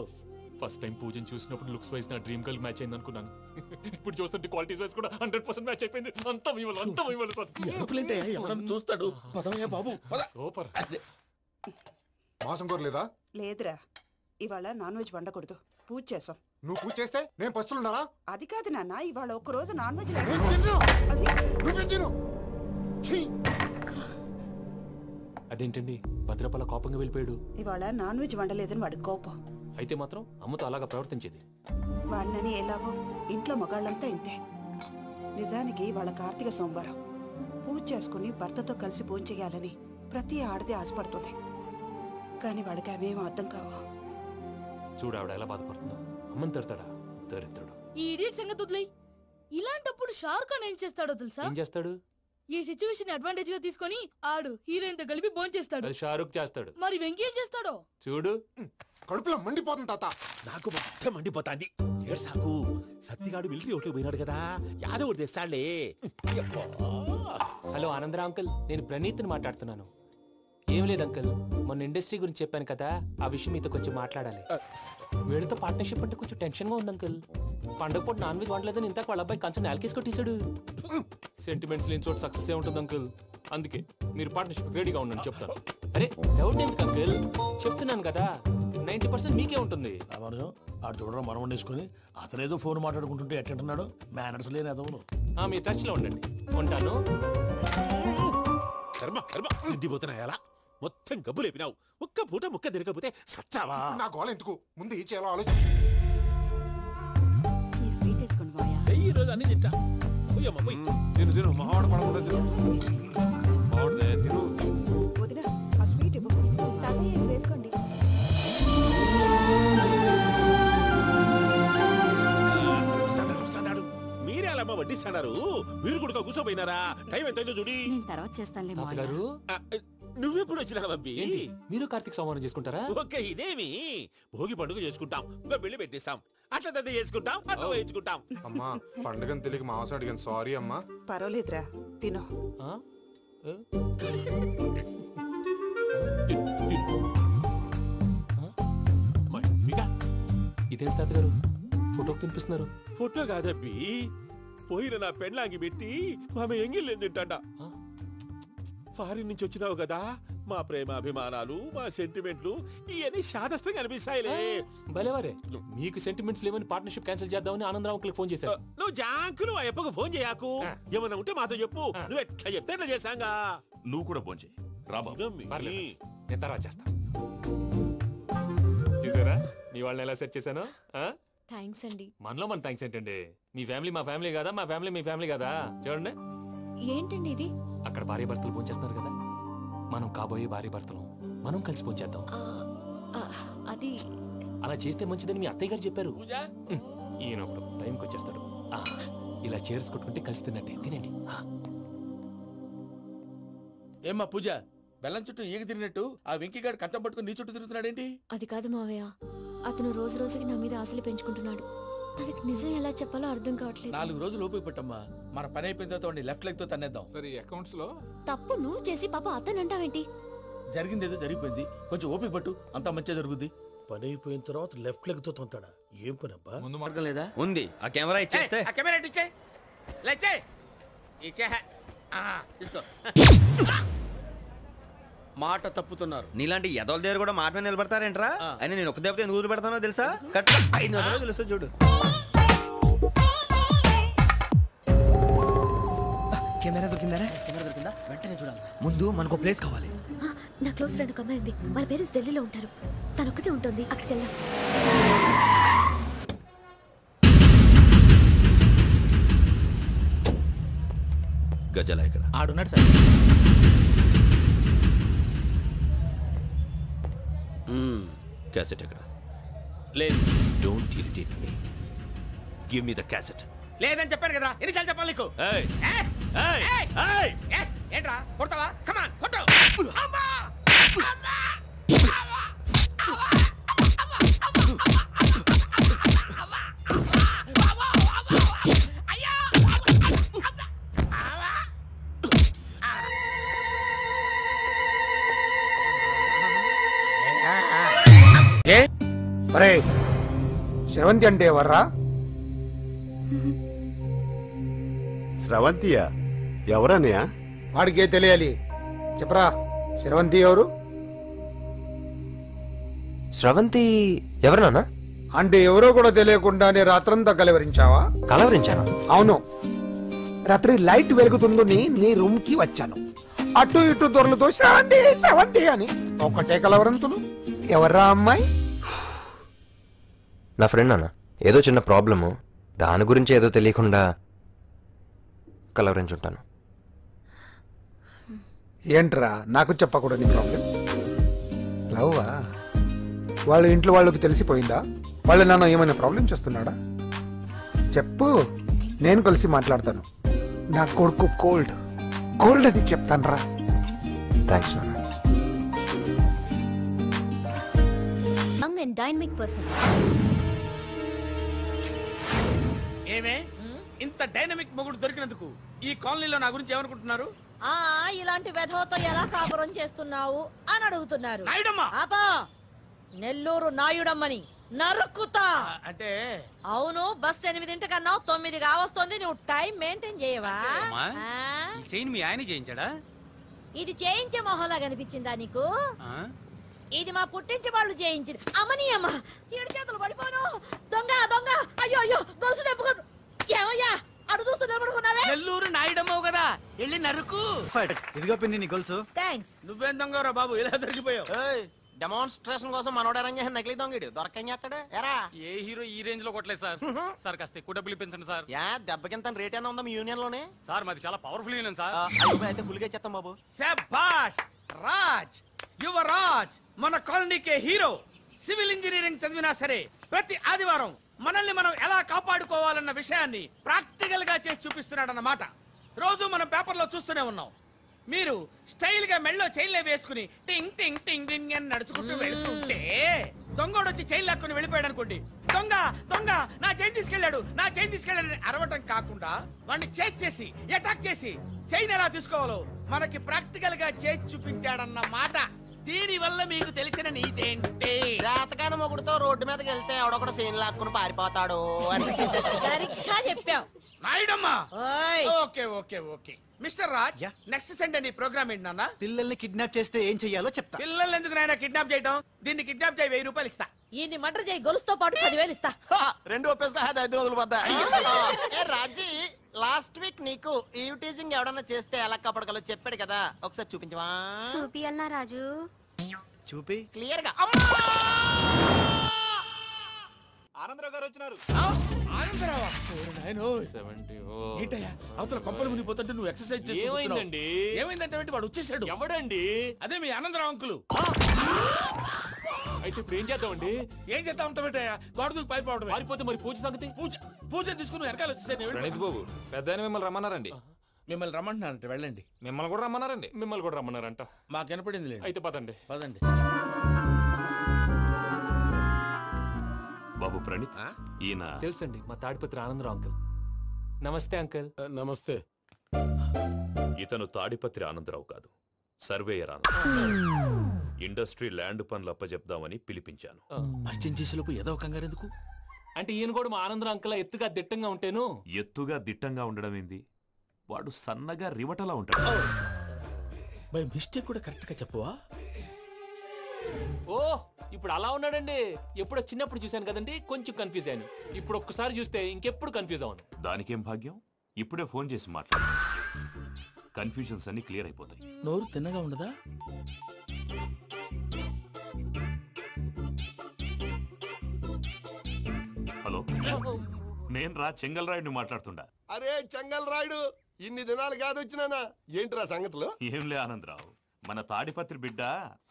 ఫస్ట్ టైం పూజను చూసినప్పుడు లుక్స్ వైజ్ నా డ్రీమ్ గర్ల్ మ్యాచ్ అయింది అనుకున్నాను. ఇప్పుడు చూస్తుంటే క్వాలిటీస్ వైజ్ కూడా 100% మ్యాచ్ అయిపోయింది. అంతా ఇవ్వాలి సార్. ఎవడన్నా చూస్తాడు. పదవయ్యా బాబు, సూపర్. మాసం కోరలేదా? లేదురా, ఇవాళ నాన్ వెజ్ వండకూడదు, పూజ చేసాం. నువ్వు పూజ చేస్తే నేను పస్తులున్నారా? అది కాదు నాన్న, ఇవాళ ఒక్కరోజు నాన్ వెజ్ అదేంటండి భద్రపల కోపంగా వెళ్ళిపోయాడు? ఇవాళ నాన్ వెజ్ వండలేదని వాడి కోపం. అయితే మాత్రం అమ్మతో అలాగా ప్రవర్తించేది. వాడినని ఎలాగో ఇంట్లో మగాళ్ళంతా ఇంతే. నిజానికి వాళ్ళ కార్తీక సోమవారం పూజ చేసుకుని భర్తతో కలిసి పూజ చేయాలని ప్రతి ఆడది ఆశపడుతుంది. కానీ వాడికి అవేం అర్థం కావా. చూడు ఆవిడ ఎలా బాధపడుతుందో. అమ్మని తిడతాడా దరిద్రుడు. ఈ ఇడియట్ సంగతి వదిలేయ్. ఇలాంటప్పుడు షారుఖ్ ఖాన్ ఏం చేస్తాడో తెలుసా? ఏం చేస్తాడు? ఈ సిచ్యువేషన్ అడ్వాంటేజ్ గా తీసుకొని ఆడు హీరోయిన్ తో కలిపి బోన్ చేస్తాడు. అది షారుఖ్ చేస్తాడు. మరి వెంకీ ఏం చేస్తాడో చూడు. కడుపులో మండిపోతుంది తాత. నాకు మొత్తం మండిపోతాంది. ఏడు సాకు, సత్తిగాడు మిలిటరీ ఓట్లు పోయినాడు కదా, యాదవ్ తెస్తాడులే. హలో ఆనందరావు అంకుల్, నేను ప్రణీత్ని మాట్లాడుతున్నాను. ఏం లేదు అంకుల్, మొన్న ఇండస్ట్రీ గురించి చెప్పాను కదా, ఆ విషయం మీతో కొంచెం మాట్లాడాలి. వీడితో పార్ట్నర్షిప్ అంటే కొంచెం టెన్షన్ గా ఉంది అంకుల్. పండగ పూట నాన్ వెజ్ వండలేదని ఇంతకు వాళ్ళ అబ్బాయి కంచెం నేలకేసి కొట్టేశాడు. సెంటిమెంట్స్ లేని చోట సక్సెస్ ఏ ఉంటుంది అంకుల్. అందుకే మీరు పార్ట్నర్షిప్ రెడీగా ఉండండి చెప్తాను. అరే డౌట్ ఎందుకు అంకుల్, చెప్తున్నాను కదా 90% మీకే ఉంటుంది. ఆడు చూడడం మనం వండేసుకుని అతనేదో ఫోన్ మాట్లాడుకుంటుంటే ఎట్టంటున్నాడు మేనర్స్ లేని అదవును. మీ టచ్ లో ఉండండి, ఉంటాను. కర్మ కర్మ తిండిపోతున్నాయా? మొత్తం గబ్బు లేపినావు. ఒక్క పూట ముక్క తిరగకపోతే సచ్చావా? నా గోల ఎందుకు, ముందు ఈ చేయాలో ఆలోచించు. ఈ స్వీట్ వేసుకోండి బాయా. ఈ రోజు అన్ని తింటా. పోయమ్మ పోయి. తిను తిను, మహావాడ పడకుండా తిను. బాగుండే తిను. వదినా ఆ స్వీట్ ఇవ్వు. తాతయ్య ఇది వేసుకోండి. మీరే అలా వడ్డిస్తున్నారు. మీరు కూడా కూర్చోపోయినారా? టైం ఎంతైందో చూడి. నేను తర్వాత చేస్తానులే తాతగారు. నువ్వెప్పుడు వచ్చినా అబ్బి? మీరు కార్తీక్ సంహారం చేసుకుంటారా? ఓకే, ఇదేమి భోగి పండుగ చేసుకుంటాం, ఇంకా పెళ్లి పెట్టేస్తాం, అట్లా దద్ద చేసుకుంటాం, అట్లా వేయించుకుంటాం. అమ్మా పండుగని తెలియక మాసం అడిగాను, సారీ అమ్మా. పర్వాలేదురా, తినో. ఇదేంటి తాతగారు ఫోటోకి తినిపిస్తున్నారు? ఫోటో కాదబ్బి, పోయిన నా పెళ్ళాంగి పెట్టి ఆమె ఎంగిల్లేం తింటాడ. ఫారిన్ నుంచి వచ్చినావు కదా, మా ప్రేమ అభిమానాలు, మా సెంటిమెంట్లు ఇవన్నీ శాదస్తంగా అనిపిస్తాయిలే. భలేవారే, మీకు సెంటిమెంట్స్ లేవని పార్ట్నర్షిప్ క్యాన్సిల్ చేద్దామని ఆనందరావు అంకుల్ ఫోన్ చేశారు. నువ్వు జాంకు నువ్వు ఎప్పకు ఫోన్ చేయకు. ఏమన్నా ఉంటే మాతో చెప్పు. నువ్వు ఎట్లా చెప్తే ఎట్లా చేశాంగా. నువ్వు కూడా ఫోన్ చేయి. నేను తర్వాత చేస్తా. చూసారా మీ వాళ్ళని ఎలా సెట్ చేశాను? థ్యాంక్స్ అండి. మనలో మన థ్యాంక్స్ ఏంటండి? మీ ఫ్యామిలీ మా ఫ్యామిలీ కదా, మా ఫ్యామిలీ మీ ఫ్యామిలీ కదా. చూడండి, ఏంటండి ఇది? అక్కడ భార్య భర్తలు పోంచేస్తున్నారు కదా, మనం కాబోయే భార్య భర్తలు మనం కలిసి పోంచేద్దాం. అది అలా చేస్తే మంచిదని మీ అత్తయ్య గారు చెప్పారు. ఈయన ఒకడు టైంకి వచ్చేస్తాడు. ఇలా చేర్స్ కొట్టుకుంటే కలిసి తిన్నట్టే. తినండి. ఏమ్మా పూజ, బెల్లం చుట్టూ ఈగ తిరిగినట్టు ఆ వెంకీగాడు కంచం పట్టుకుని నీ చుట్టూ తిరుగుతున్నాడేంటి? అది కాదు మావయ్య, అతను రోజు రోజుకి నా మీద ఆశలు పెంచుకుంటున్నాడు. తనకి నిజం ఎలా చెప్పాలో అర్థం కావట్లేదు. 4 రోజులు ఓపిక పట్టమ్మా, మన పని అయిపోయిన తర్వాత లెఫ్ట్ లెగ్ తో తన్నేద్దాం. సరే అకౌంట్స్ లో తప్పు నువ్వు చేసి పాప అతను అంటావేంటి? జరిగింది ఏదో జరిగిపోయింది, కొంచెం ఓపిక పట్టు, అంతా మంచిగా జరుగుద్ది. పని అయిపోయిన తర్వాత లెఫ్ట్ లెగ్ తో తొంతాడా? ఏం పని అబ్బా? ముందు మార్గం లేదా? ఉంది. ఆ కెమెరా ఇచ్చేస్తే. ఆ కెమెరా ఇచ్చే లేచే ఇచ్చే తీసుకో. మాట తప్పుతున్నారు. నీలాంటి ఎదల దగ్గర కూడా మాట మీద నిలబడతారేంట్రా? అయినా నేను ఒక దెబ్బతో ఎందుకు పెడతానో తెలుసా? కట్ 5 నిమిషాలు తెలుసు చూడు. కెమెరా దొరికిందా? వెంటనే చూడాలి. ముందు మనకు ప్లేస్ కావాలి. నా క్లోజ్ ఫ్రెండ్ ఒక అమ్మాయి ఉంది, వాళ్ళ పేరెంట్స్ ఢిల్లీలో ఉంటారు. తను ఒక్కతే ఉంటుంది, అక్కడికి వెళ్దాం. గజల ఇక్కడ ఆడున్నాడు సార్. క్యాసెట్ ఎక్కడ? లేదు. Don't irritate me. Give me the cassette. లేదని చెప్పాను కదా, ఎన్నిసార్లు చెప్పాలి నీకు? ఏంట్రా కొడతావా? కమాన్ కొట్టు. అరే శ్రవంతి అంటే ఎవర్రా? స్రవంతియా? ఎవరన్నయ్యా? వాడికే తెలియాలి, చెప్పరా. శ్రవంతి ఎవరు? స్రవంతి ఎవరు నాన్న? అంటే ఎవరో కూడా తెలియకుండానే రాత్రంతా కలవరించావా? కలవరించాను. అవును, రాత్రి లైట్ వెలుగుతుందని నీ రూమ్ కి వచ్చాను. అటు ఇటు దొరలతో శ్రవంతి శ్రవంతి అని ఒకటే కలవరంతులు. ఎవర్రా అమ్మాయి? నా ఫ్రెండ్ అన్న, ఏదో చిన్న ప్రాబ్లము, దాని గురించి ఏదో తెలియకుండా కలవరించుంటాను. ఏంట్రా నాకు చెప్పకూడని ప్రాబ్లం? లవ్వా? వాళ్ళ ఇంట్లో వాళ్ళకి తెలిసిపోయిందా? వాళ్ళ నాన్న ఏమైనా ప్రాబ్లం చేస్తున్నాడా? చెప్పు, నేను కలిసి మాట్లాడతాను. నా కొడుకు కోల్డ్ కోల్డ్ అది చెప్తాను రా. థ్యాంక్స్ నాన్న. Young and dynamic person. ఏమే ఇంత డైనమిక్ మొగుడు దొరికినందుకు ఈ కాలనీలో నా గురించి ఏమనుకుంటున్నారు? ఇలాంటి వెధవతో ఎలా కాపురం చేస్తున్నావు అని అడుగుతున్నారు. నాయుడమ్మ, నెల్లూరు నాయుడమ్మని నరుక్కుతా. అంటే అవును, బస్ 8 కన్నావు, 9 కావస్తుంది. నువ్వు టైం మెయింటైన్ చేయవా? మీ ఆయన చేయించాడా? ఇది చేయించే మొహంలా కనిపించిందా నీకు? ఇది మా పుట్టింటి వాళ్ళు చేయించింది. అమ్మని అమ్మ 7 చేతులు పడిపోను. వెళ్ళి నరుకు. ఇదిగో పిన్ని నీ గొలుసు. థ్యాంక్స్. నువ్వేం దొంగరా బాబు ఇలా దొరికిపోయావు? డెమాన్స్ట్రేషన్ కోసం మనోడు అరేంజ్ చేసిన నకిలీ దొంగడు దొరకని చేస్తాడు ఎరా. ఏ హీరో ఈ రేంజ్ లో కొట్టలేదు సార్. సార్ కాస్త ఎక్కువ డబ్బులు ఇప్పించండి సార్. యా దెబ్బకింత రేట్ అయినా ఉందా మీ యూనియన్ లోనే? సార్ మాది చాలా పవర్ఫుల్ యూనియన్ సార్. అయితే గులిగా చేస్తాం బాబు. శభాష్ రాజ్, యువరాజ్ మన కాలనీకే హీరో. సివిల్ ఇంజనీరింగ్ చదివినా సరే ప్రతి ఆదివారం మనల్ని మనం ఎలా కాపాడుకోవాలన్న విషయాన్ని ప్రాక్టికల్ గా చేసి చూపిస్తున్నాడన్నమాట. రోజు మనం పేపర్లో చూస్తూనే ఉన్నాం. మీరు స్టైల్ గా మెళ్ళో చైన్లే వేసుకుని టింగ్ టింగ్ టింగ్ టింగ్ అని నడుచుకుంటూ వెళ్తుంటే దొంగోడు వచ్చి చైన్ లాక్కుని వెళ్ళిపోయాడు అనుకోండి. దొంగ దొంగ నా చైన్ తీసుకెళ్ళాడు, నా చైన్ తీసుకెళ్ళాడని అరవటం కాకుండా వాడిని చేజ్ చేసి అటాక్ చేసి చైన్ ఎలా తీసుకోవాలో మనకి ప్రాక్టికల్ గా చేసి చూపించాడన్న మాట. దీని వల్ల మీకు తెలిసిన నీతేంటి? జాతకాన మొగుడుతో రోడ్డు మీదకి వెళ్తే ఎవడొకడు చైన్ లాక్కుని పారిపోతాడు అని. సరిగ్గా చెప్పావు నాయుడమ్మా. Okay okay okay mister Raj, next Sunday నీ ప్రోగ్రామ్ ఏంటి నాన్న? పిల్లల్ని కిడ్నాప్ చేస్తే ఏం చెయ్యాలో చెప్తా. పిల్లల్ని ఎందుకు నాయన కిడ్నాప్ చేయటం? దీన్ని కిడ్నాప్ చేయి 1000 రూపాయలు ఇస్తా. ఈయన్ని మర్డర్ చేయి గొలుసుతో పాటు 10,000 ఇస్తా. రెండు ఒప్పేసుకో 5 రోజులు పడ్డా. ఏ రాజీ, లాస్ట్ వీక్ నీకు ఈ టీజింగ్ ఎవడన్నా చేస్తే ఎలా కాపాడగలో చెప్పాడు కదా, ఒకసారి చూపించవా? చూపియల్నా రాజు? చూపి క్లియర్ గా. ఆనందరావు గారు వచ్చినారు. ఆనందరావా? ఏంటయ్యా అవతల కొంపలు మునిగిపోతుంటే నువ్వు ఎక్సర్సైజ్ చేస్తున్నావు. ఏమైందంటే వాడు వచ్చేసాడు. ఎవడండి? అదే మీ ఆనందరావు అంకులు. అయితే ఇప్పుడు ఏం చేద్దామండి? ఏం చేద్దాం ఉంటావేటయ్యా? గొడవకు పైపోవడం. పారిపోతే మరి పూజ సంగతి? పూజ తీసుకుని వెనకాల వచ్చేసాను. ప్రణీత్ బాబు పెద్ద మిమ్మల్ని రమ్మన్నారండి. మిమ్మల్ని రమ్మంటున్నారంట, వెళ్ళండి. మిమ్మల్ని కూడా రమ్మన్నారండి. మిమ్మల్ని కూడా రమ్మన్నారంట. మాకు వినపడింది. అయితే పదండి. పదండి. బాబు ప్రణీత్, ఈయన తెలుసండి మా తాడిపత్రి ఆనందరావు అంకుల్. నమస్తే అంకుల్. నమస్తే. ఇతను తాడిపత్రి ఆనందరావు కాదు, సర్వేయర్ ఆనందరావు. ఇండస్ట్రీ ల్యాండ్ పనులు అప్పచెప్దామని పిలిపించాను. పరిచయం చేసేలోపు ఏదో కంగారు ఎందుకు? అంటే ఈయన కూడా మా ఆనందరావు అంకుల్ ఎత్తుగా దిట్టంగా ఉంటాను. ఎత్తుగా దిట్టంగా ఉండడం ఏంది? వాడు సన్నగా రివటలా ఉంటాడు. బై మిస్టేక్ కూడా కరెక్ట్ గా చెప్పవా? ఓ ఇప్పుడు అలా ఉన్నాడండి. ఎప్పుడో చిన్నప్పుడు చూశాను కదండి, కొంచెం కన్ఫ్యూజ్ అయ్యాను. ఇప్పుడు ఒక్కసారి చూస్తే ఇంకెప్పుడు కన్ఫ్యూజ్ అవ్వను. దానికేం భాగ్యం, ఇప్పుడే ఫోన్ చేసి మాట్లాడు. కన్ఫ్యూజన్స్ అన్ని క్లియర్ అయిపోతాయి. నోరు తిన్నగా ఉండదా? హలో, నేను రా చెంగల్ రాయుడిని మాట్లాడుతుండా. అరే చెంగల్ రాయుడు, ఇన్ని దినాలు కాదు వచ్చినానా? ఏంట్రా సంగతులు? ఏంలే ఆనందరావు, మన తాడిపత్రి బిడ్డ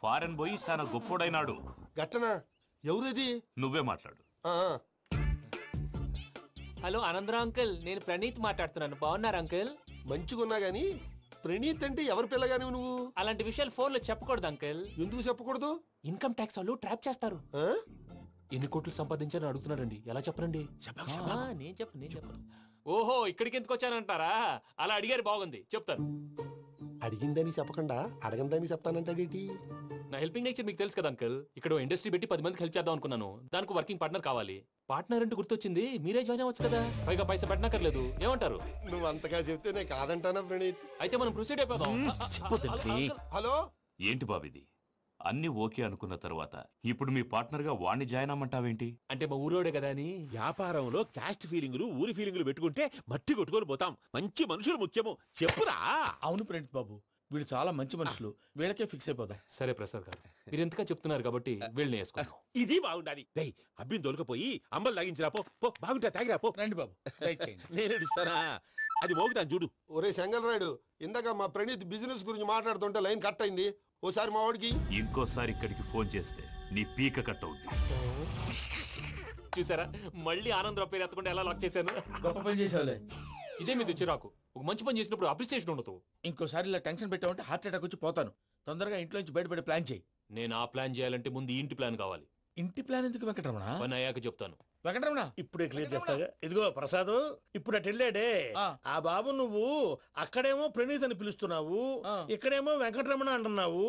ఫారెన్ పోయి చాలా గొప్పోడైనాడు. గట్టనా? ఎవరిది? నువ్వే మాట్లాడు. హలో ఆనందరావు అంకుల్, నేను ప్రణీత్ మాట్లాడుతున్నాను. బాగున్నారు అంకుల్? మంచిగున్నా గాని ప్రణీత్ అంటే ఎవరి పిల్లగాని నువ్వు? అలాంటి విషయాలు ఫోన్ లో చెప్పకూడదు అంకుల్. ఎందుకు చెప్పకూడదు? ఇన్కమ్ ట్యాక్స్ వాళ్ళు ట్రాప్ చేస్తారు. ఎన్ని కోట్లు సంపాదించారని అడుగుతున్నారండి. ఎలా చెప్పరండి? నేను చెప్పను. ఓహో ఇక్కడికి ఎందుకు వచ్చానంటారా? అలా అడిగారు, బాగుంది, చెప్తాను. అడిగిందని చెప్పకుండా అడగందని చెప్తానంటాడేటి? నా హెల్పింగ్ నేచర్ మీకు తెలుసు కదా అంకుల్. ఇక్కడ ఇండస్ట్రీ పెట్టి 10 మందికి హెల్ప్ చేద్దాం అనుకున్నాను. దానికి వర్కింగ్ పార్ట్నర్ కావాలి. పార్ట్నర్ అంటే గుర్తొచ్చింది, మీరే జాయిన్ అవ్వచ్చు కదా. పైగా పైసా పెట్టనక్కర్లేదు. ఏమంటారు? నువ్వు అంతగా చెప్తే నేను కాదంటానా ప్రణీత్? అయితే మనం ప్రొసీడ్ అయిపోదాం. హలో, ఏంటి బాబిది? అన్ని ఓకే అనుకున్న తర్వాత ఇప్పుడు మీ పార్ట్నర్ గా వాణ్ణి జాయిన్ అమ్మంటావేంటి? అంటే మా ఊరోడే కదా అని. వ్యాపారంలో క్యాస్ట్ ఫీలింగులు, ఊరి ఫీలింగులు పెట్టుకుంటే మట్టి కొట్టుకొని పోతాం. మంచి మనుషులు ముఖ్యము, చెప్పురా. అవును ప్రణీత్ బాబు, వీళ్ళు చాలా మంచి మనుషులు. వీళ్ళకే ఫిక్స్ అయిపోదాం. సరే ప్రసాద్ గారు, మీరు ఎంతగా చెప్తున్నారు కాబట్టి వీళ్ళని వేసుకుందాం. ఇది బాగుండాలి. డై అబ్బిని దొలకపోయి అంబలు లాగించిరా పో. బాగుంటా తాగిరా పో. రండి బాబు, నేను ఇస్తానా? అది మోగుతాను చూడు. ఒరే చెంగల్ రాయుడు, ఇందాక మా ప్రణీత్ బిజినెస్ గురించి మాట్లాడుతుంటే లైన్ కట్ అయింది. ఓసారి మా వాడికి ఇంకోసారి ఇక్కడికి ఫోన్ చేస్తే నీ పీక కట్ అవుద్ది. చూసారా, మళ్ళీ ఆనందరావు పేరు ఎత్తకుండా ఎలా లాక్ చేశాను. గొప్ప పని చేసేవాళ్ళే. ఇదే మీద చిరాకు. ఒక మంచి పని చేసినప్పుడు అప్రిసియేషన్ ఉండదు. ఇంకోసారి ఇలా టెన్షన్ పెట్టామంటే హార్ట్ అటాక్ వచ్చి పోతాను. తొందరగా ఇంట్లో నుంచి బయటపడే ప్లాన్ చేయి. నేను ఆ ప్లాన్ చేయాలంటే ముందు ఈ ఇంటి ప్లాన్ కావాలి. ఇంటి ప్లాన్ ఎందుకు వెంకటరమణ? పని అయ్యాక చెప్తాను. వెంకటరమణ ఇప్పుడే క్లియర్ చేస్తాగా. ఇదిగో ప్రసాద్, ఇప్పుడు అటు వెళ్ళాడే ఆ బాబు, నువ్వు అక్కడేమో ప్రణీత్ అని పిలుస్తున్నావు, ఇక్కడేమో వెంకటరమణ అంటున్నావు.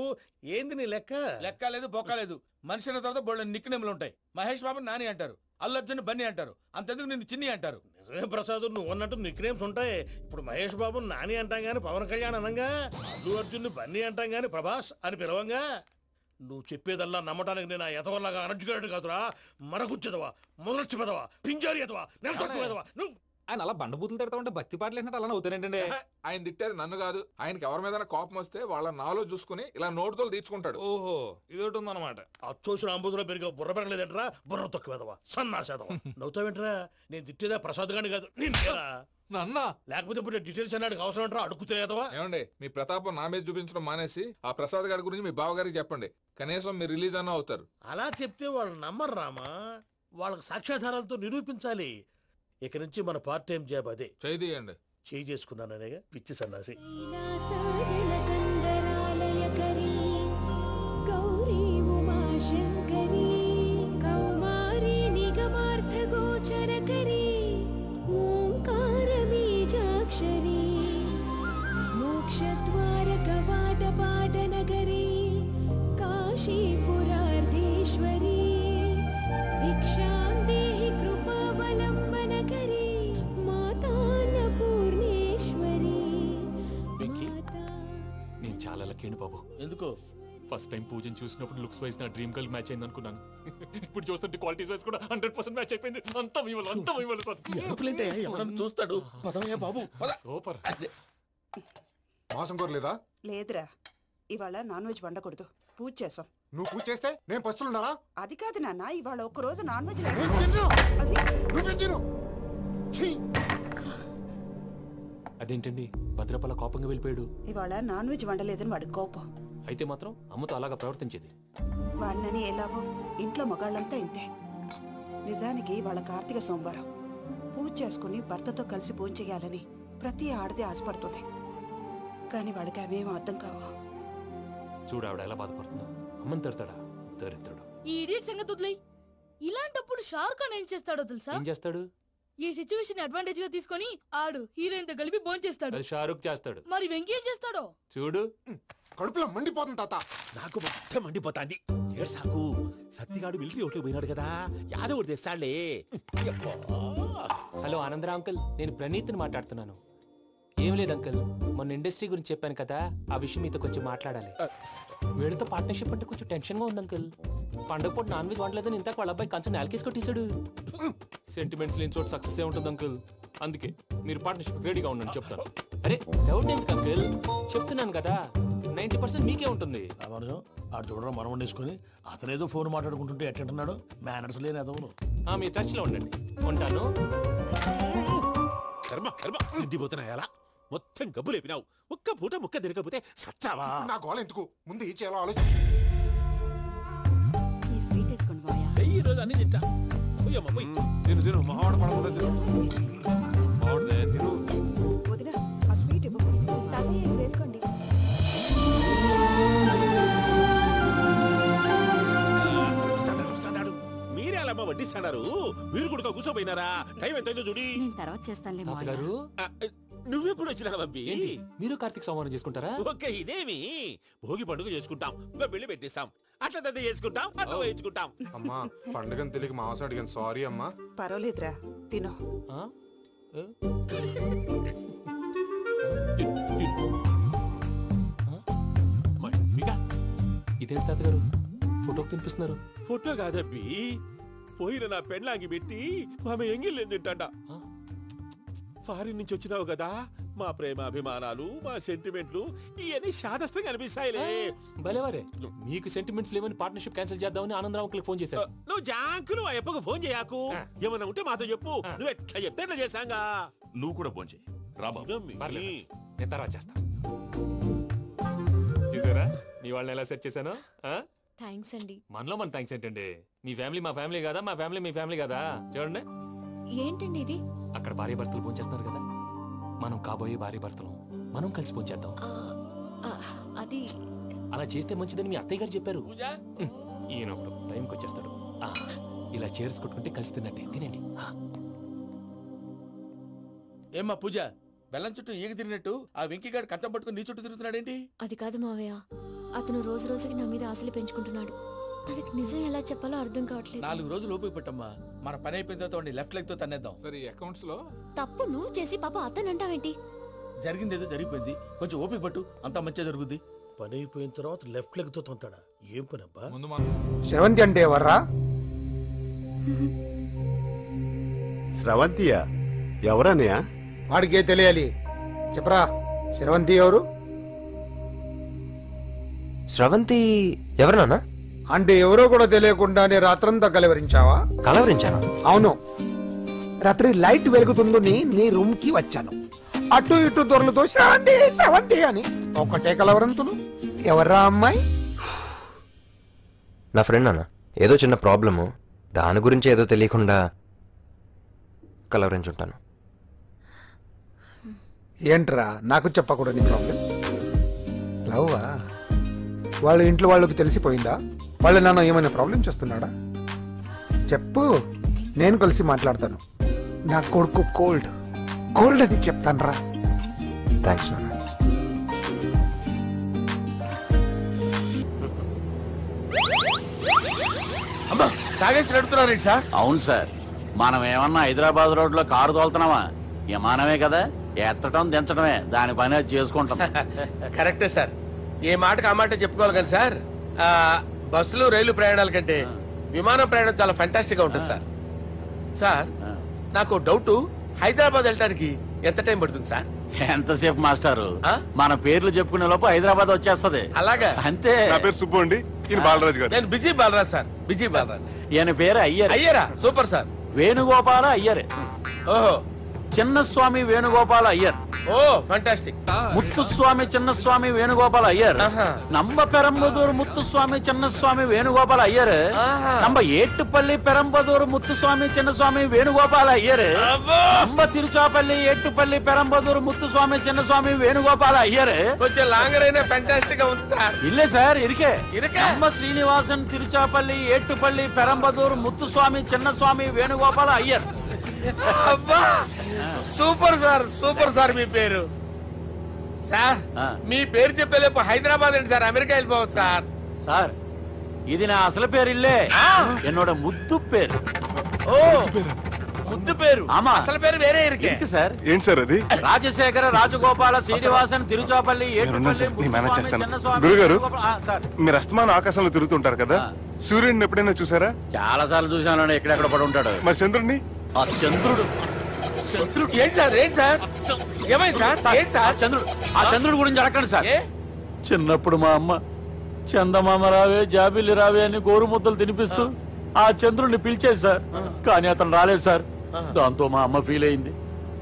ఏంది నీ లెక్క? లెక్క లేదు, బొక్క లేదు. మనిషి అన్న తర్వాత బోళ్ళ నిక్నెములు ఉంటాయి. మహేష్ బాబు నాని అంటారు, అల్లు అర్జున్ బన్నీ అంటారు, అంతెందుకు నిన్ను చిన్ని అంటారు. నిజమే ప్రసాద్, నువ్వు అన్నట్టు నిక్నేమ్స్ ఉంటాయి. ఇప్పుడు మహేష్ బాబు నాని అంటాం గాని పవన్ కళ్యాణ్ అనంగా, అల్లు అర్జున్ బన్నీ అంటాం గాని ప్రభాస్ అని పిలవంగా. నువ్వు చెప్పేదల్లా నమ్మటానికి నేను ఎతవల్లాగా అనర్జుకేటెడ్ కాదురా. మరగుచ్చదవా, మొదలచ్చి పెదవా, పింజారి ఎదవా, నెలసొక్కు పెదవా. ఆయన అలా బండబూతులు తిడతా ఉంటే భక్తి పాటలు ఏంటంటే అలా అవుతానేంటండి. ఆయన తిట్టేది నన్ను కాదు. ఆయనకి ఎవరి మీద కోపం వస్తే వాళ్ళ నాలో చూసుకుని ఇలా నోటుతో తీర్చుకుంటాడు. ఓహో ఇదొకటి ఉందన్నమాట. అచ్చోసిన అంబుధులో పెరిగే బుర్ర పెరగలేదంటరా, బుర్ర తొక్కువేదవా సన్నాసేదవా. నవ్వుతావేంట్రా? నేను తిట్టేదా ప్రసాద్ గాని కాదు నన్నా. లేకపోతే ఇప్పుడు డీటెయిల్స్ అన్నాడు అవసరం అంటారా? అడుగుతాయేదవా. ఏమండి మీ ప్రతాపం నా మీద చూపించడం మానేసి ఆ ప్రసాద్ గారి గురించి మీ బావగారికి చెప్పండి. కనీసం మీరు రిలీజ్ అన్న అవుతారు. అలా చెప్తే వాళ్ళు నమ్మరు రామా. వాళ్ళకి సాక్ష్యాధారాలతో నిరూపించాలి. ఇక నుంచి మన పార్ట్ టైం జాబ్ అదే. చేయండి. చేయి చేసుకున్నాననేగా పిచ్చి సన్నాసి. సాజనకందరాలయకరీ గౌరీ ఉమాశంకరీ కౌమారీ నిగమార్థగోచరకరీ ఓంకారబీజాక్షరీ మోక్షద్వారకవాటపాటనగరీ కాశీపురార్ధేశ్వరీ భిక్షాం దేహి కృపావలంబనకరీ మాతాన్నపూర్ణేశ్వరీ. నేను చాలా లక్కీని బాబు. ఎందుకో? ఫస్ట్ టైం పూజను చూసినప్పుడు లుక్స్ వైజ్ నా డ్రీమ్ గర్ల్ మ్యాచ్ అయింది అనుకున్నాను. ఇప్పుడు చూస్తుంటే క్వాలిటీస్ వైజ్ కూడా 100% మ్యాచ్ అయిపోయింది. అంతా ఇవ్వాలి సార్. ఎవడన్నా చూస్తాడు. పదవయ్యా బాబు. సూపర్. మాసం కోరలేదా? లేదురా, ఇవాళ నాన్ వెజ్ వండకూడదు. పూజ చేసాం. నువ్వు పూజ చేస్తే నేను పస్తులున్నారా? అది కాదు నాన్న, ఇవాళ ఒక్కరోజు నాన్ వెజ్ అదేంటండి భద్రపల కోపంగా వెళ్ళిపోయాడు? ఇవాళ నాన్ వెజ్ వండలేదని వాడి కోపం. అయితే మాత్రం అమ్మతో అలాగా ప్రవర్తించేది. వాడినని ఎలాగో ఇంట్లో మగాళ్ళంతా ఇంతే. నిజానికి వాళ్ళ కార్తీక సోమవారం పూజ చేసుకుని భర్తతో కలిసి పూజ చేయాలని ప్రతి ఆడది ఆశపడుతుంది. కానీ వాళ్ళకి అవేం అర్థం కావు. చూడు ఆవిడ ఎలా బాధపడుతుందో. అమ్మని తిడతాడా దరిద్రుడు. ఈ ఇడియట్ సంగతి వదిలేయ్. ఇలాంటప్పుడు షారుఖ్ ఖాన్ ఏం చేస్తాడో తెలుసా? ఏం చేస్తాడు? ఈ సిచ్యువేషన్ అడ్వాంటేజ్ గా తీసుకొని ఆడు హీరోయిన్ తో కలిపి బోన్ చేస్తాడు. అది షారుఖ్ చేస్తాడు. మరి వెంకీ ఏం చేస్తాడో చూడు. కడుపులో మండిపోతుంది తాత. నాకు మొత్తం మండిపోతాంది. ఏడు సాకు సత్తిగాడు మిలిటరీ ఓట్లు పోయినాడు కదా, యాదవ్ తెస్తాడులే. హలో ఆనందరా అంకుల్, నేను ప్రణీత్ని మాట్లాడుతున్నాను. ఏం లేదు అంకుల్, మొన్న ఇండస్ట్రీ గురించి చెప్పాను కదా, ఆ విషయం మీతో కొంచెం మాట్లాడాలి. వీడితో పార్ట్నర్షిప్ అంటే కొంచెం టెన్షన్ గా ఉంది అంకుల్. పండుగ పూట నాన్ వెజ్ వండలేదని ఇంతకు వాళ్ళ అబ్బాయి కంచెం నేలకేసి కొట్టేశాడు. సెంటిమెంట్స్ లేని చోట సక్సెస్ ఏ ఉంటుంది అంకుల్. అందుకే మీరు పార్ట్నర్షిప్ రెడీగా ఉండండి చెప్తాను. అరే డౌట్ ఎందుకు అంకుల్, చెప్తున్నాను కదా 90% మీకే ఉంటుంది. ఆడు చూడడం మనం వండేసుకుని అతనేదో ఫోన్ మాట్లాడుకుంటుంటే ఎట్టంటున్నాడు. మేనర్స్ లేని అదవును. మీ టచ్ లో ఉండండి. ఉంటాను. కర్మ కర్మ తిండిపోతున్నాయా? మొత్తం గబ్బు లేపినావు. ఒక్క పూట ముక్క తిరగకపోతే సచ్చావా? నా గోల ఎందుకు, ముందు ఈ చేయాలో ఆలోచించు. ఈ రోజు అన్ని తింటా. తిను తిను మావాడ పడకుండా తిను. మావాడే తిను. వదినా ఆ స్వీట్ ఇవ్వు. వేసుకోండి. మీరే అలా వడ్డిస్తాడారు. మీరు కూడా కూర్చోపోయినారా? టైం ఎంతైందో చూడి. తర్వాత చేస్తానులే తాతగారు. నువ్వెప్పుడు వచ్చినా అబ్బి? మీరు కార్తీక్ సంహారం చేసుకుంటారా? ఓకే, ఇదేమి భోగి పండుగ చేసుకుంటాం, ఇంకా పెళ్లి పెట్టిస్తాం, అట్లా దద్ద చేసుకుంటాం, అట్లా వేయించుకుంటాం. అమ్మా పండుగని తెలియక మాసం అడిగాను, సారీ అమ్మా. పర్వాలేదురా, తినో. ఇదేంటి తాతగారు ఫోటోకి తినిపిస్తున్నారు? ఫోటో కాదబ్బి, పోయిన నా పెళ్ళాంగి పెట్టి ఆమె ఎంగిల్లేం తింటాడ. ఫారిన్ నుంచి వచ్చినావు కదా, మా ప్రేమ అభిమానాలు, మా సెంటిమెంట్లు ఇవన్నీ శాదస్తంగా అనిపిస్తాయిలే. భలేవారే, మీకు సెంటిమెంట్స్ లేవని పార్ట్నర్షిప్ క్యాన్సిల్ చేద్దామని ఆనందరావు అంకుల్ ఫోన్ చేశారు. నువ్వు జాంకులు ఆ ఎప్పకు ఫోన్ చేయకు. ఏమన్నా ఉంటే మాతో చెప్పు. నువ్వు ఎట్లా చెప్తే ఎట్లా చేశాంగా. నువ్వు కూడా ఫోన్ చేయి. నేను తర్వాత చేస్తా. చూసారా మీ వాళ్ళని ఎలా సెట్ చేశాను? థ్యాంక్స్ అండి. మనలో మన థ్యాంక్స్ ఏంటండి? మీ ఫ్యామిలీ మా ఫ్యామిలీ కదా, మా ఫ్యామిలీ మీ ఫ్యామిలీ కదా. చూడండి ఏంటండి ఇది? అక్కడ భార్య భర్తలు పోంచేస్తున్నారు కదా, మనం కాబోయే భార్య భర్తలు మనం కలిసి పోంచేద్దాం. అది అలా చేస్తే మంచిదని మీ అత్తయ్య గారు చెప్పారు. ఈయన ఒకడు టైంకి వచ్చేస్తాడు. ఇలా చేర్స్ కొట్టుకుంటే కలిసి తిన్నట్టే. తినండి. ఏమ్మా పూజ, బెల్లం చుట్టూ ఈగ తిరిగినట్టు ఆ వెంకీగాడు కంటం పట్టుకుని నీ చుట్టూ తిరుగుతున్నాడేంటి? అది కాదు మావయ్య, అతను రోజు రోజుకి నా మీద ఆశలు పెంచుకుంటున్నాడు. తనకి నిజం ఎలా చెప్పాలో అర్థం కావట్లేదు. 4 రోజులు ఓపిక పట్టమ్మా, మన పని అయిపోయిన తర్వాత లెఫ్ట్ లెగ్ తో తన్నేద్దాం. సరే అకౌంట్స్ లో తప్పు నువ్వు చేసి పాప అతను అంటావేంటి? జరిగిందేదో జరిగిపోయింది, కొంచెం ఓపిక పట్టు, అంతా మంచిగా జరుగుద్ది. పని అయిపోయిన తర్వాత లెఫ్ట్ లెగ్ తో తొంతాడా? ఏం పని అబ్బా? శ్రవంతి అంటే ఎవర్రా? స్రవంతియా? ఎవరన్నయ్య? వాడికే తెలియాలి. చెప్పరా, శ్రవంతి ఎవరు? స్రవంతి ఎవరు నాన్న? అంటే ఎవరో కూడా తెలియకుండానే రాత్రంతా కలవరించావా? కలవరించానా? అవును. రాత్రి లైట్ వెలుగుతుందని నీ రూమ్ కి వచ్చాను. అటు ఇటు దొరలతో శ్రవంతి శ్రవంతి అని ఒకటే కలవరంతులు. ఎవర్రా అమ్మాయి? నా ఫ్రెండ్ అన్న. ఏదో చిన్న ప్రాబ్లము, దాని గురించి ఏదో తెలియకుండా కలవరించుంటాను. ఏంట్రా నాకు చెప్పకూడదు నీ ప్రాబ్లం? లవ్వా? వాళ్ళ ఇంట్లో వాళ్ళకి తెలిసిపోయిందా? వాళ్ళ నాన్న ఏమైనా ప్రాబ్లం చేస్తున్నాడా? చెప్పు, నేను కలిసి మాట్లాడతాను. నా కొడుకు కోల్డ్ కోల్డ్ అని చెప్తాను రా. థ్యాంక్స్ నాన్న. అమ్మా, తాగేసి నడుతున్నారేంటి సార్? అవును సార్, మనం ఏమన్నా హైదరాబాద్ రోడ్ లో కారు తోలుతున్నామా? విమానమే కదా, ఎత్తడం దించడమే, దాని పని అది చేసుకుంటాం. కరెక్టే సార్, ఏ మాటకు ఆ మాట చెప్పుకోవాలి కానీ సార్, బస్సులు రైలు ప్రయాణాల కంటే విమానం ప్రయాణం చాలా ఫెంటాస్టిక్ గా ఉంటుంది సార్. సార్, నాకు డౌట్, హైదరాబాద్ వెళ్ళడానికి ఎంత టైం పడుతుంది సార్? ఎంతసేపు మాస్టారు, మన పేర్లు చెప్పుకునే లోపు హైదరాబాద్ వచ్చేస్తది. అలాగా? అంతే. నా పేరు సుబ్బు అండి, ఈయన బాలరాజు గారు. నేను busy Balaraj sir, busy Balaraj. ఈయన పేరు అయ్యర్. అయ్యరా? Super sir. వేణుగోపాల అయ్యర్. ఓహో. చిన్నస్వామి వేణుగోపాల అయ్యర్. Oh fantastic. ముత్తుస్వామి చిన్నస్వామి వేణుగోపాల అయ్యర్. நம்ம பெரம்பதூர் முத்துசுவாமி சின்னசுவாமி வேணுகோபால ஐயர். நம்ம ஏட்டுப்பள்ளி பெரம்பதூர் முத்துசுவாமி சின்னசுவாமி வேணுகோபால ஐயர். நம்ம తిరుచాపల్లి ఏట్టుపల్లి పెరంబదూర్ ముత్తుస్వామి చిన్నస్వామి వేణుగోపాల అయ్యర్. కొంచెం లాంగర్ అయినా ఫంటాస్టిక్ గా ఉంది సార్. ఇల్లే సార్ ఇరికే. நம்ம శ్రీనివాసన్ తిరుచాపల్లి ఏట్టుపల్లి పెరంబదూర్ ముత్తుస్వామి చిన్నస్వామి వేణుగోపాల అయ్యర్. అబ్బా, సూపర్ సార్, సూపర్ సార్. మీ పేరు సార్, మీ పేరు చెప్పేలేపు హైదరాబాద్ ఏంటి సార్, అమెరికా వెళ్ళిపోవచ్చు సార్. సార్, ఇది నా అసలు పేరు ఇల్లే, என்னோட ముద్దు పేరు. ఓ ముద్దు పేరు. ఆమా, అసలు పేరు వేరే ఇరికే సార్. ఏంటి సార్ అది? రాజశేఖర రాజగోపాల శ్రీనివాసన్ తిరుచాపల్లి గురుగారు, మీరు అస్తమానం ఆకాశంలో తిరుగుతుంటారు కదా, సూర్యుడిని ఎప్పుడైనా చూసారా? చాలా సార్లు చూసాను, ఎక్కడెక్కడ పడి ఉంటాడు. మరి చంద్రుడిని? ఆ చంద్రుడు. ఏంటి సార్, ఏంటి సార్, ఏమైంది సార్? ఏంటి సార్? చంద్రుడు. ఆ చంద్రుడు గురించి అడగండి సార్. చిన్నప్పుడు మా అమ్మ చందమామ రావే జాబిల్లి రావే అని గోరు ముద్దలు తినిపిస్తూ ఆ చంద్రుడిని పిలిచేది సార్, కానీ అతను రాలేదు సార్. దాంతో మా అమ్మ ఫీల్ అయింది,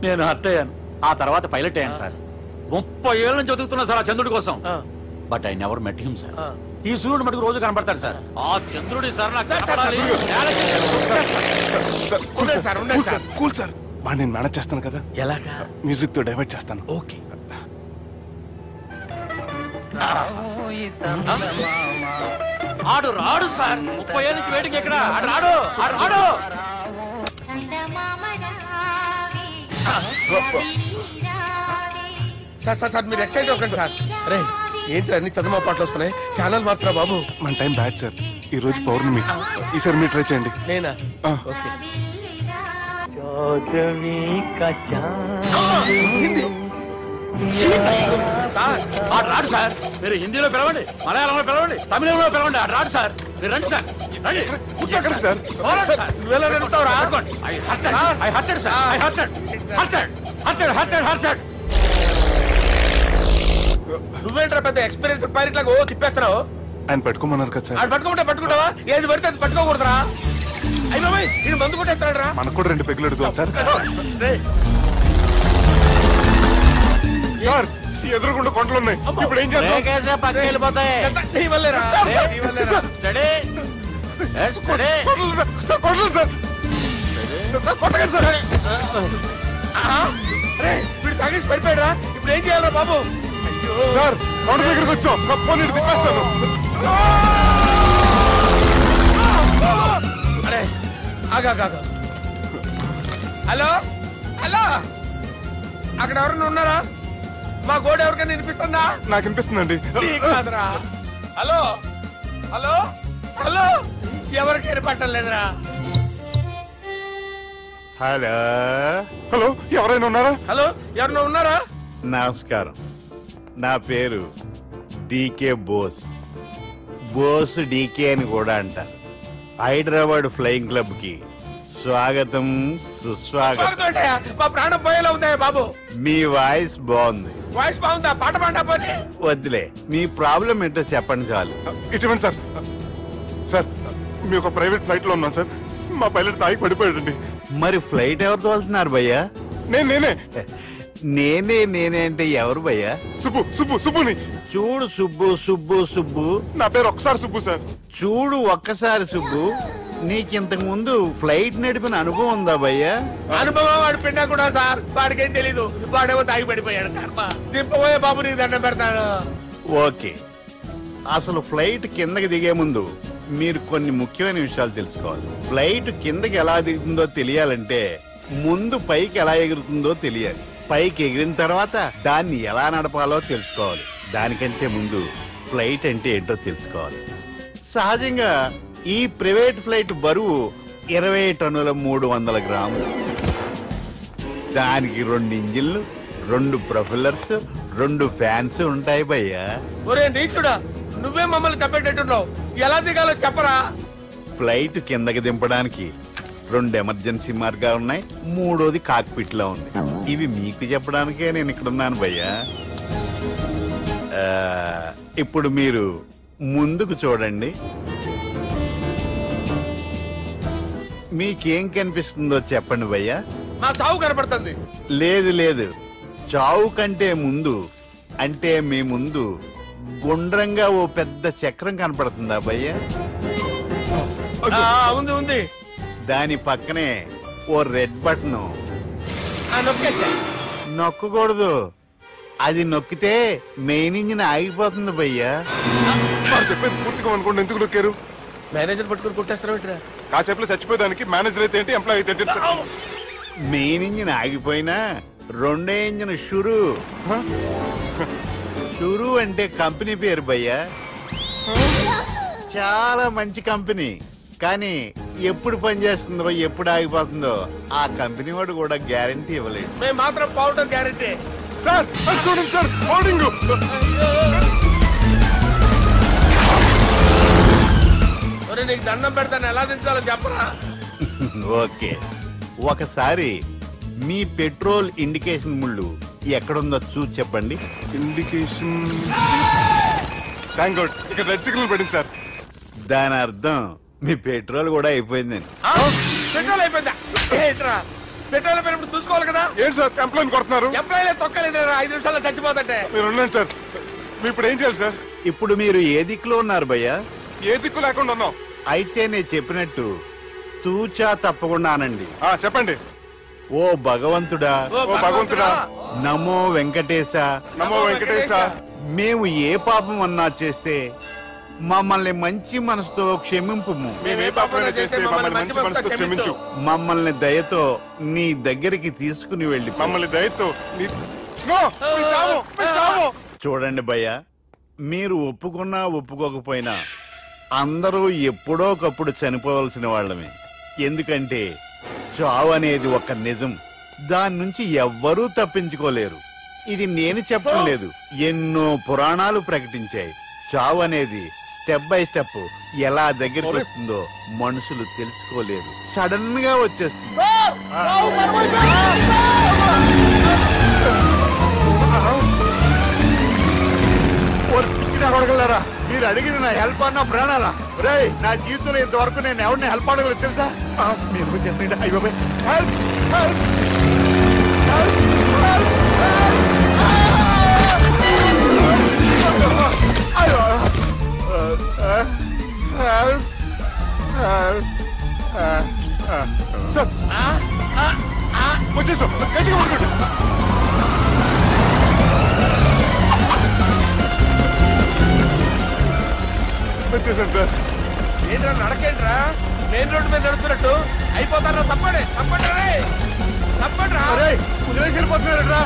నేను హర్ట్ అయ్యాను. ఆ తర్వాత పైలట్ అయ్యాను సార్. 30 ఏళ్ళ నుంచి చదువుతున్నా సార్ ఆ చంద్రుడి కోసం. But I never met him sir. ఈ సూర్యుడు మటుకు రోజు కనబడతాడు సార్. ఆ చంద్రుడి సార్ నాకు కూల్ సార్, బాగా నేను మేనేజ్ చేస్తాను కదా. ఎలాగా? మ్యూజిక్ తో డైవర్ట్ చేస్తాను. ఓకే. ఆడు రాడు సార్, 30 ఏళ్ళ నుంచి వెయిటింగ్ ఎక్కడ? ఆడు రాడు, ఆడు రాడు. సార్ సార్ సార్, మీరు ఎక్సైట్ అవ్వకండి సార్. అరే ఏంటి అన్ని చదువు పాటలు వస్తున్నాయి, ఛానల్ మారుతున్నా బాబు. మన టైం బ్యాడ్ సార్, ఈ రోజు పౌర్ణమి. ఈసారి మీరు ట్రై చేయండి. నేనా? ఓకే. ఆడు రాడు సార్, మీరు హిందీలో పిలవండి, మలయాళంలో పిలవండి, తమిళంలో పిలవండి, ఆడు రాడు సార్. మీరు రండి సార్, రండి. ఎక్కడ సార్? నువ్వేంట్రా పెద్ద ఎక్స్పీరియన్స్ పైరెట్ లాగా ఓ తిప్పేస్తున్నావు? ఆయన పట్టుకోమన్నారు కదా సార్. ఆయన పట్టుకుంటే పట్టుకుంటావా? ఏది పడితే అది పట్టుకోకూడదురా. అయ్యి బాబాయ్, ఇది మందు కొట్టేస్తాడు రా. మనకు కూడా 2 పెగ్గులు అడుగుతాం సార్. సార్, ఎదురుగుండా కొండలు ఉన్నాయి, ఇప్పుడు ఏం చేద్దాం? పక్కకి వెళ్ళిపోతాయి. నీ వల్లేరా, నీ వల్లేరా. స్టడీ కొండలు సార్, కొట్టగా సార్. వీడు తాగేసి పడిపోయాడా? ఇప్పుడు ఏం చేయాలరా బాబు? సార్, కొండ దగ్గరికి వచ్చాం, పోనీ తిప్పేస్తాను. అరే ఆగా. హలో హలో, అక్కడ ఎవరన్నా ఉన్నారా? మా గోడ ఎవరికైనా వినిపిస్తుందా? నాకు వినిపిస్తుందండి. కాదురా. హలో హలో హలో, ఎవరికైనా పట్టలేదురా. హలో హలో, ఎవరైనా ఉన్నారా? హలో, ఎవరైనా ఉన్నారా? నమస్కారం, నా పేరు డీకే బోస్. బోస్ డీకే అని కూడా అంటారు. హైదరాబాద్ ఫ్లయింగ్ క్లబ్ కి స్వాగతం సుస్వాగతం. మా ప్రాణం పోయేలా ఉందా బాబు? మీ వాయిస్ బాగుంది. వాయిస్ బాగుందా? పాట పాడా పోనీ. వద్దులే, మీ ప్రాబ్లం ఏంటో చెప్పండి చాలు. ఇటువంటి సార్ సార్ మీ ఒక ప్రైవేట్ ఫ్లైట్ లో ఉన్నాం సార్. మా పైలట్ తాగి పడిపోయాడండి. మరి ఫ్లైట్ ఎవరు తోలుతున్నారు భయ్యా? నేనే అంటే ఎవరు భయ్యా? సుబ్బుని. చూడు సుబ్బు నా పేరు ఒకసారి సుబ్బు సార్. చూడు ఒక్కసారి సుబ్బు, నీకింతకు ముందు ఫ్లైట్ నడిపిన అనుభవం ఉందా భయ్యా? అనుభవం వాడు పిన్నా కూడా సార్, వాడికేం తెలీదు. వాడేమో తాగి పడిపోయాడు. కర్మ దింపబోయే బాబు, నీకు దండం పెడతాడు. ఓకే, అసలు ఫ్లైట్ కిందకి దిగే ముందు మీరు కొన్ని ముఖ్యమైన విషయాలు తెలుసుకోవాలి. ఫ్లైట్ కిందకి ఎలా దిగుతుందో తెలియాలంటే ముందు పైకి ఎలా ఎగురుతుందో తెలియాలి. పైకి ఎగిరిన తర్వాత దాన్ని ఎలా నడపాలో తెలుసుకోవాలి. దానికంటే ముందు ఫ్లైట్ అంటే ఏంటో తెలుసుకోవాలి. సహజంగా ఈ ప్రైవేట్ ఫ్లైట్ బరువు 20 టన్నుల 300 గ్రాములు. దానికి 2 ఇంజిన్లు, 2 ప్రొపెల్లర్స్, 2 ఫ్యాన్స్ ఉంటాయి భయ్యా. ఒరే నీచుడా, నువ్వే మమ్మల్ని తప్పేటట్టున్నావు. ఎలా దిగాలో చెప్పరా? ఫ్లైట్ కిందకి దింపడానికి 2 ఎమర్జెన్సీ మార్గాలు ఉన్నాయి. 3వది కాక్పిట్ లో ఉంది. ఇవి మీకు చెప్పడానికే నేను ఇక్కడ ఉన్నాను భయ్యా. ఇప్పుడు మీరు ముందుకు చూడండి. మీకేం కనిపిస్తుందో చెప్పండి భయ్యా. మా చావు కనపడుతుంది. లేదు, చావు కంటే ముందు అంటే మీ ముందు గుండ్రంగా ఓ పెద్ద చక్రం కనపడుతుందా భయ్యా? ఉంది. దాని పక్కనే ఓ రెడ్ బటన్. నొక్కకూడదు, అది నొక్కితే మెయిన్ ఇంజిన్ ఆగిపోతుంది భయ్యా. చెప్పేది పూర్తిగా అనుకోండి. ఎందుకు నొక్కారు? మేనేజర్ పట్టుకుని కొట్టేస్తారా? కాసేపులో చచ్చిపోయేదానికి మేనేజర్ అయితే ఏంటి, ఎంప్లాయ్ అయితే ఏంటి? మెయిన్ ఇంజిన్ ఆగిపోయినా 2వ ఇంజిన్ షురు. షురు అంటే కంపెనీ పేరు భయ్యా. చాలా మంచి కంపెనీ. కానీ ఎప్పుడు పనిచేస్తుందో ఎప్పుడు ఆగిపోతుందో ఆ కంపెనీ వాడు కూడా గ్యారంటీ ఇవ్వలేదు. మేము మాత్రం పౌడర్ గ్యారంటీ. సార్ చూడండి సార్, పౌడింగ్. నీకు దండం పెడతాను, ఎలా దించాలో చెప్పరా? ఓకే, ఒకసారి మీ పెట్రోల్ ఇండికేషన్ ముళ్ళు ఎక్కడుందో చూసి చెప్పండి. ఇండికేషన్ థాంక్ గాడ్, ఇక్కడ రెడ్ సిగ్నల్ పడింది సార్. దాని అర్థం మీ పెట్రోల్ కూడా అయిపోయిందండి. పెట్రోల్ అయిపోయిందా? పెట్రోల్ అయిపోయినప్పుడు చూసుకోవాలి కదా. ఏంటి సార్ కంప్లైంట్ కొడుతున్నారు? ఎంప్లాయీలే తొక్కలేదు. 5 నిమిషాల్లో చచ్చిపోతుంటే మీరు ఉండండి సార్. మీరు ఇప్పుడు ఏం చేయాలి సార్? ఇప్పుడు మీరు ఏ దిక్కులో ఉన్నారు భయ్యా? ఏ దిక్కు లేకుండా ఉన్నాం. అయితే నేను చెప్పినట్టు తూచా తప్పకుండా అనండి. చెప్పండి. ఓ భగవంతుడా, నమో వెంకటేశ, నమో వెంకటేశ. మేము ఏ పాపం అన్నా చేస్తే మమ్మల్ని మంచి మనసుతో క్షమింపు. మమ్మల్ని దయతో నీ దగ్గరికి తీసుకుని వెళ్ళి మమ్మల్ని దయతో చూడండి భయ్యా, మీరు ఒప్పుకున్నా ఒప్పుకోకపోయినా అందరూ ఎప్పుడో ఒకప్పుడు చనిపోవలసిన వాళ్ళమే. ఎందుకంటే చావు అనేది ఒక నిజం. దాని నుంచి ఎవ్వరూ తప్పించుకోలేరు. ఇది నేను చెప్పడం లేదు, ఎన్నో పురాణాలు ప్రకటించాయి. చావు అనేది స్టెప్ బై స్టెప్ ఎలా దగ్గరికి వస్తుందో మనుషులు తెలుసుకోలేరు. సడన్ గా వచ్చేస్తుంది. అడగలరా? మీరు అడిగింది నా హెల్ప్ అన్న ప్రాణాలా? రే, నా జీవితంలో ఇంతవరకు నేను ఎవరిని హెల్ప్ అడగలేదు తెలుసా? మీరు చెప్పండి. అయ్యో హెల్ప్ హెల్ప్ సార్ వచ్చేసాం. గట్టిగా పడుకోండి. వచ్చేసాను సార్. ఏంట్రా నడకేంట్రా? మెయిన్ రోడ్డు మీద నడుస్తున్నట్టు అయిపోతారా? తప్పండి తప్పండి రే, తప్పండి రా. కుదిరేసి వెళ్ళిపోతున్నారా?